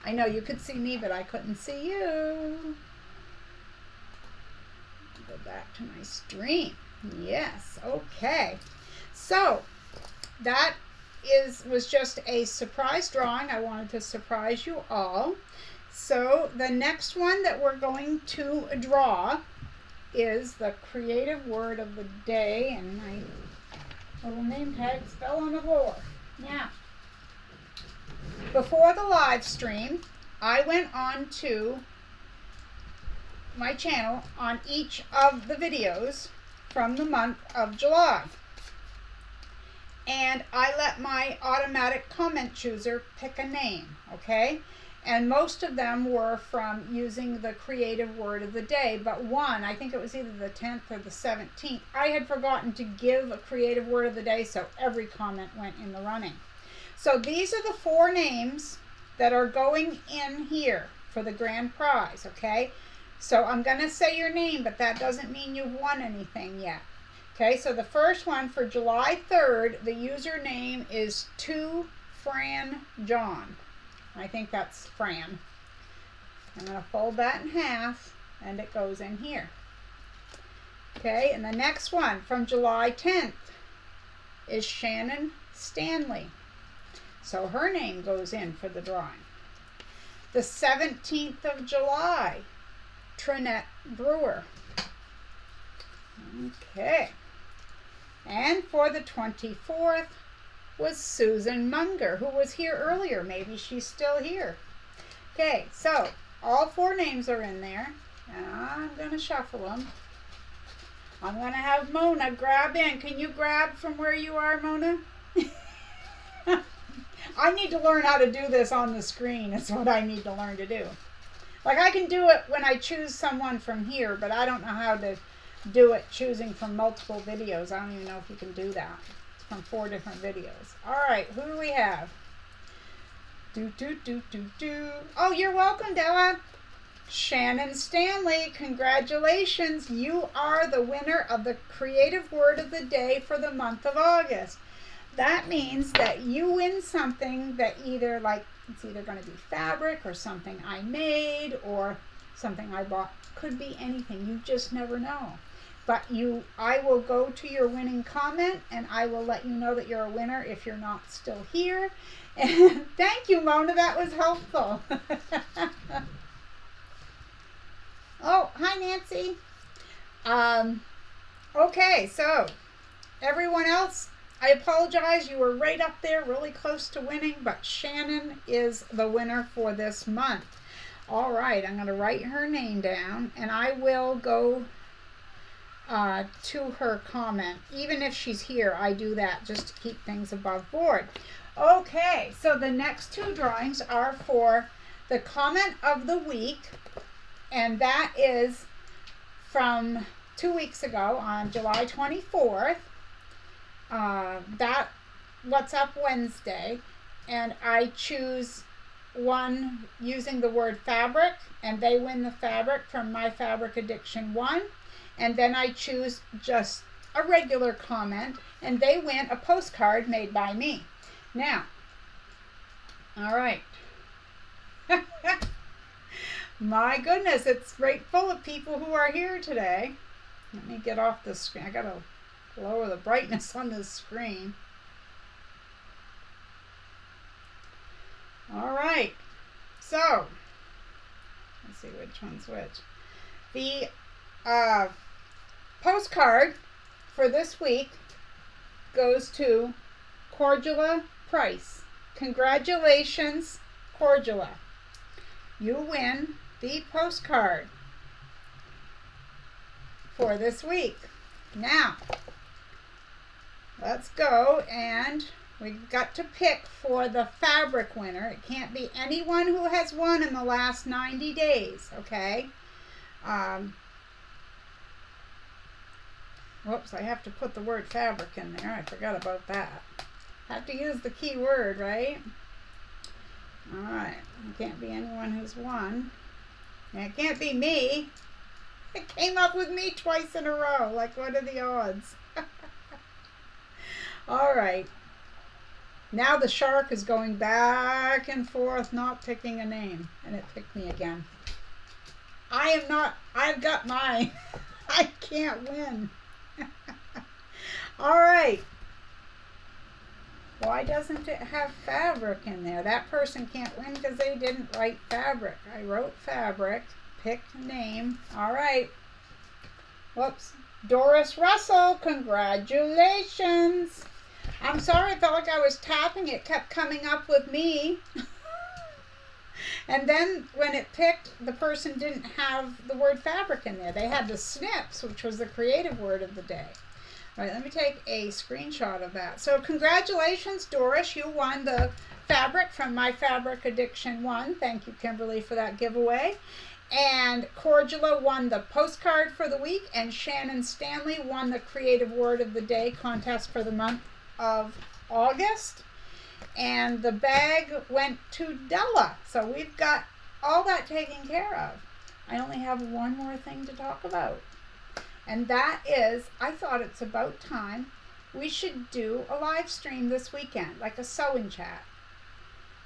I know you could see me, but I couldn't see you. Go back to my stream. Yes, okay. So that was just a surprise drawing. I wanted to surprise you all. So the next one that we're going to draw is the creative word of the day, and my little name tags fell on the floor. Now, before the live stream, I went on to my channel on each of the videos from the month of July. And I let my automatic comment chooser pick a name, okay? And most of them were from using the creative word of the day. But one, I think it was either the 10th or the 17th, I had forgotten to give a creative word of the day, so every comment went in the running. So these are the 4 names that are going in here for the grand prize, okay? So I'm going to say your name, but that doesn't mean you've won anything yet. Okay, so the first one for July 3rd, the username is 2FranJohn. I think that's Fran. I'm going to fold that in half, and it goes in here. Okay, and the next one from July 10th is Shannon Stanley. So her name goes in for the drawing. The 17th of July, Trinette Brewer. Okay. And for the 24th was Susan Munger, who was here earlier. Maybe she's still here. Okay, so all 4 names are in there. And I'm going to shuffle them. I'm going to have Mona grab in. Can you grab from where you are, Mona? I need to learn how to do this on the screen. It's what I need to learn to do. Like, I can do it when I choose someone from here, but I don't know how to do it choosing from multiple videos. I don't even know if you can do that. It's from 4 different videos. All right, who do we have? Oh, you're welcome, Della. Shannon Stanley, congratulations. You are the winner of the creative word of the day for the month of August. That means that you win something that either, like, it's either going to be fabric or something I made or something I bought. Could be anything. You just never know. But I will go to your winning comment and I will let you know that you're a winner if you're not still here. And thank you, Mona. That was helpful. Oh, hi, Nancy. Okay, so everyone else, I apologize. You were right up there, really close to winning, but Shannon is the winner for this month. All right, I'm going to write her name down, and I will go to her comment. Even if she's here, I do that just to keep things above board. Okay, so the next 2 drawings are for the comment of the week, and that is from 2 weeks ago on July 24th. That What's Up Wednesday, and I choose one using the word fabric, and they win the fabric from My Fabric Addiction 1, and then I choose just a regular comment, and they win a postcard made by me. Now, all right. My goodness, it's right full of people who are here today. Let me get off the screen. I gotta lower the brightness on this screen. All right, so let's see which one's which. The postcard for this week goes to Cordula Price. Congratulations, Cordula. You win the postcard for this week. Now, let's go, and we've got to pick for the fabric winner. It can't be anyone who has won in the last 90 days, okay? Whoops, I have to put the word fabric in there. I forgot about that. Have to use the key word, right? All right, it can't be anyone who's won. And it can't be me. It came up with me twice in a row. Like, what are the odds? All right. Now the shark is going back and forth, not picking a name. And it picked me again. I've got mine. I can't win. All right. Why doesn't it have fabric in there? That person can't win because they didn't write fabric. I wrote fabric, picked name. All right. Whoops. Doris Russell, congratulations. I'm sorry, I felt like I was tapping. It kept coming up with me. And then when it picked, the person didn't have the word fabric in there. They had the snips, which was the creative word of the day. All right, let me take a screenshot of that. So congratulations, Doris. You won the fabric from My Fabric Addiction won. Thank you, Kimberly, for that giveaway. And Cordula won the postcard for the week, and Shannon Stanley won the Creative Word of the Day contest for the month of August. And the bag went to Della. So we've got all that taken care of. I only have one more thing to talk about. And that is, I thought it's about time we should do a live stream this weekend, like a sewing chat.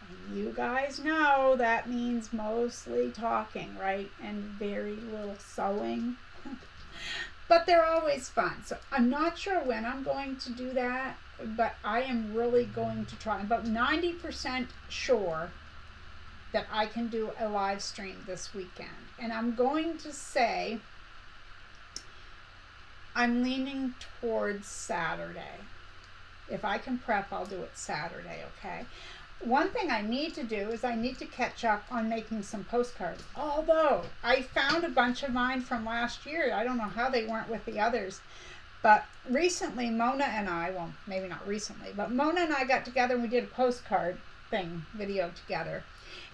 And you guys know that means mostly talking, right? And very little sewing. But they're always fun. So I'm not sure when I'm going to do that, but I am really going to try. I'm about 90% sure that I can do a live stream this weekend. And I'm going to say I'm leaning towards Saturday. If I can prep, I'll do it Saturday, okay? One thing I need to do is I need to catch up on making some postcards. Although I found a bunch of mine from last year. I don't know how they weren't with the others. But recently, Mona and I, well, maybe not recently, but Mona and I got together and we did a postcard video together.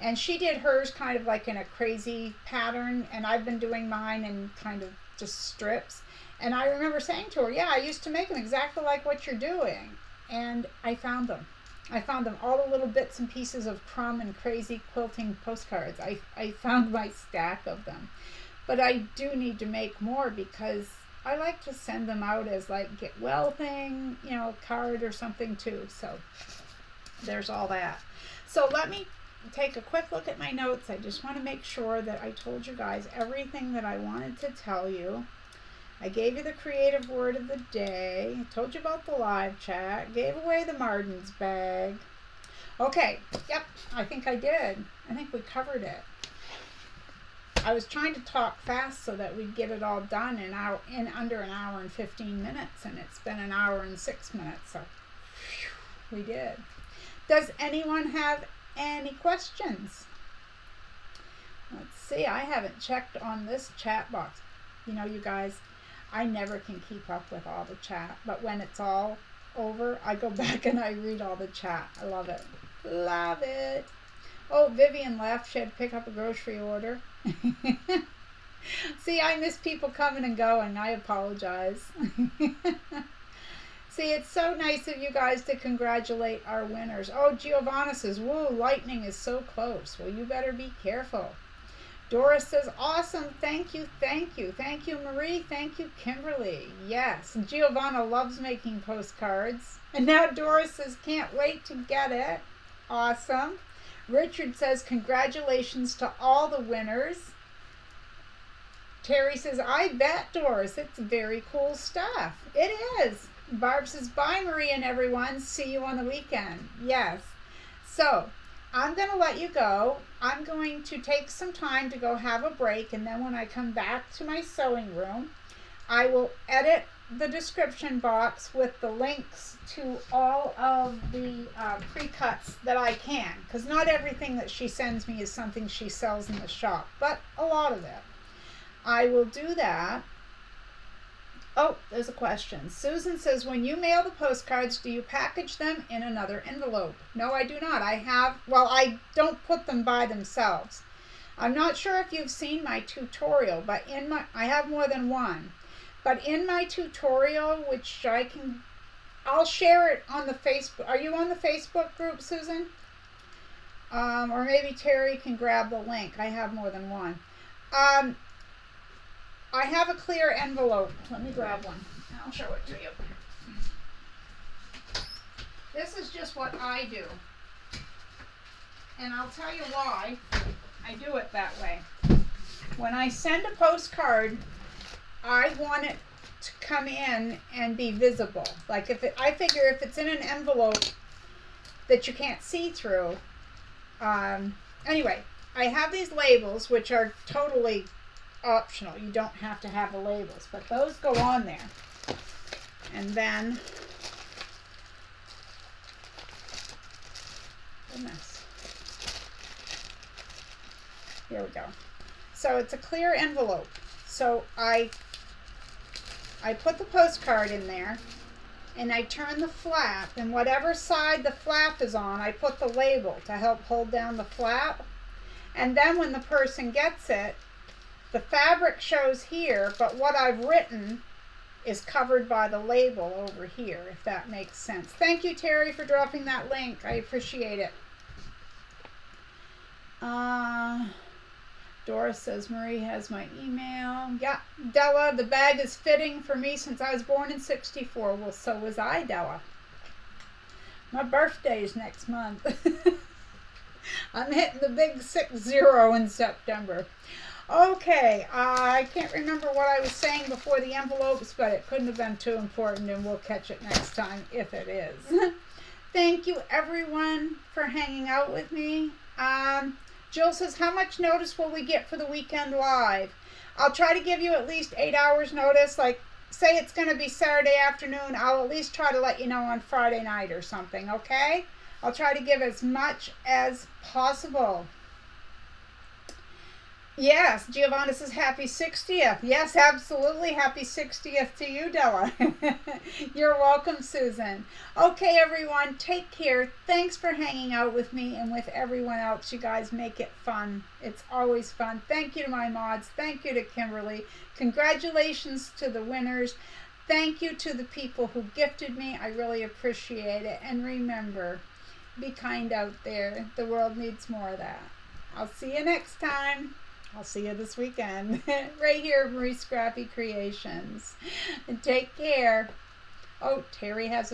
And she did hers kind of like in a crazy pattern, and I've been doing mine in kind of just strips. And I remember saying to her, yeah, I used to make them exactly like what you're doing. And I found them. I found them, all the little bits and pieces of crumb and crazy quilting postcards. I found my stack of them. But I do need to make more because I like to send them out as like get well thing, you know, card or something too. So there's all that. So let me take a quick look at my notes. I just want to make sure that I told you guys everything that I wanted to tell you. I gave you the creative word of the day. I told you about the live chat. Gave away the Martin's bag. Okay, yep, I think I did. I think we covered it. I was trying to talk fast so that we'd get it all done in under an hour and 15 minutes, and it's been an hour and 6 minutes, so we did. Does anyone have any questions? Let's see, I haven't checked on this chat box. You know, you guys, I never can keep up with all the chat, but when it's all over, I go back and I read all the chat. I love it. Love it. Oh, Vivian left. She had to pick up a grocery order. See, I miss people coming and going. I apologize. See, it's so nice of you guys to congratulate our winners. Oh, Giovanna says, whoa, lightning is so close. Well, you better be careful. Doris says, awesome. Thank you, thank you. Thank you, Marie. Thank you, Kimberly. Yes, Giovanna loves making postcards. And now Doris says, can't wait to get it. Awesome. Richard says, congratulations to all the winners. Terie says, I bet, Doris. It's very cool stuff. It is. Barb says, bye, Marie and everyone. See you on the weekend. Yes. So, I'm going to let you go. I'm going to take some time to go have a break, and then when I come back to my sewing room, I will edit the description box with the links to all of the pre-cuts that I can, because not everything that she sends me is something she sells in the shop, but a lot of it. I will do that. Oh, there's a question. Susan says, when you mail the postcards, do you package them in another envelope? No, I do not. I don't put them by themselves. I'm not sure if you've seen my tutorial, but I have more than one. But in my tutorial, which I'll share it on the Facebook. Are you on the Facebook group, Susan? Or maybe Terie can grab the link. I have more than one. I have a clear envelope. Let me grab one. I'll show it to you. This is just what I do. And I'll tell you why I do it that way. When I send a postcard, I want it to come in and be visible. Like I figure if it's in an envelope that you can't see through. Anyway, I have these labels which are totally optional. You don't have to have the labels, but those go on there. And then, goodness. Here we go. So it's a clear envelope. So I put the postcard in there, and I turn the flap, and whatever side the flap is on, I put the label to help hold down the flap. And then when the person gets it, the fabric shows here, but what I've written is covered by the label over here, if that makes sense. Thank you, Terie, for dropping that link. I appreciate it. Doris says Marie has my email. Yeah, Della, the bag is fitting for me since I was born in '64. Well, so was I, Della. My birthday is next month. I'm hitting the big 60 in September. Okay, I can't remember what I was saying before the envelopes, but it couldn't have been too important, and we'll catch it next time if it is. Thank you, everyone, for hanging out with me. Jill says, how much notice will we get for the weekend live? I'll try to give you at least 8 hours notice. Like, say it's going to be Saturday afternoon, I'll at least try to let you know on Friday night or something, okay? I'll try to give as much as possible. Yes, Giovanna says happy 60th. Yes, absolutely. Happy 60th to you, Della. You're welcome, Susan. Okay, everyone, take care. Thanks for hanging out with me and with everyone else. You guys make it fun. It's always fun. Thank you to my mods. Thank you to Kimberly. Congratulations to the winners. Thank you to the people who gifted me. I really appreciate it. And remember, be kind out there. The world needs more of that. I'll see you next time. I'll see you this weekend. Right here, Marie Scrappy Creations. And take care. Oh, Terie has a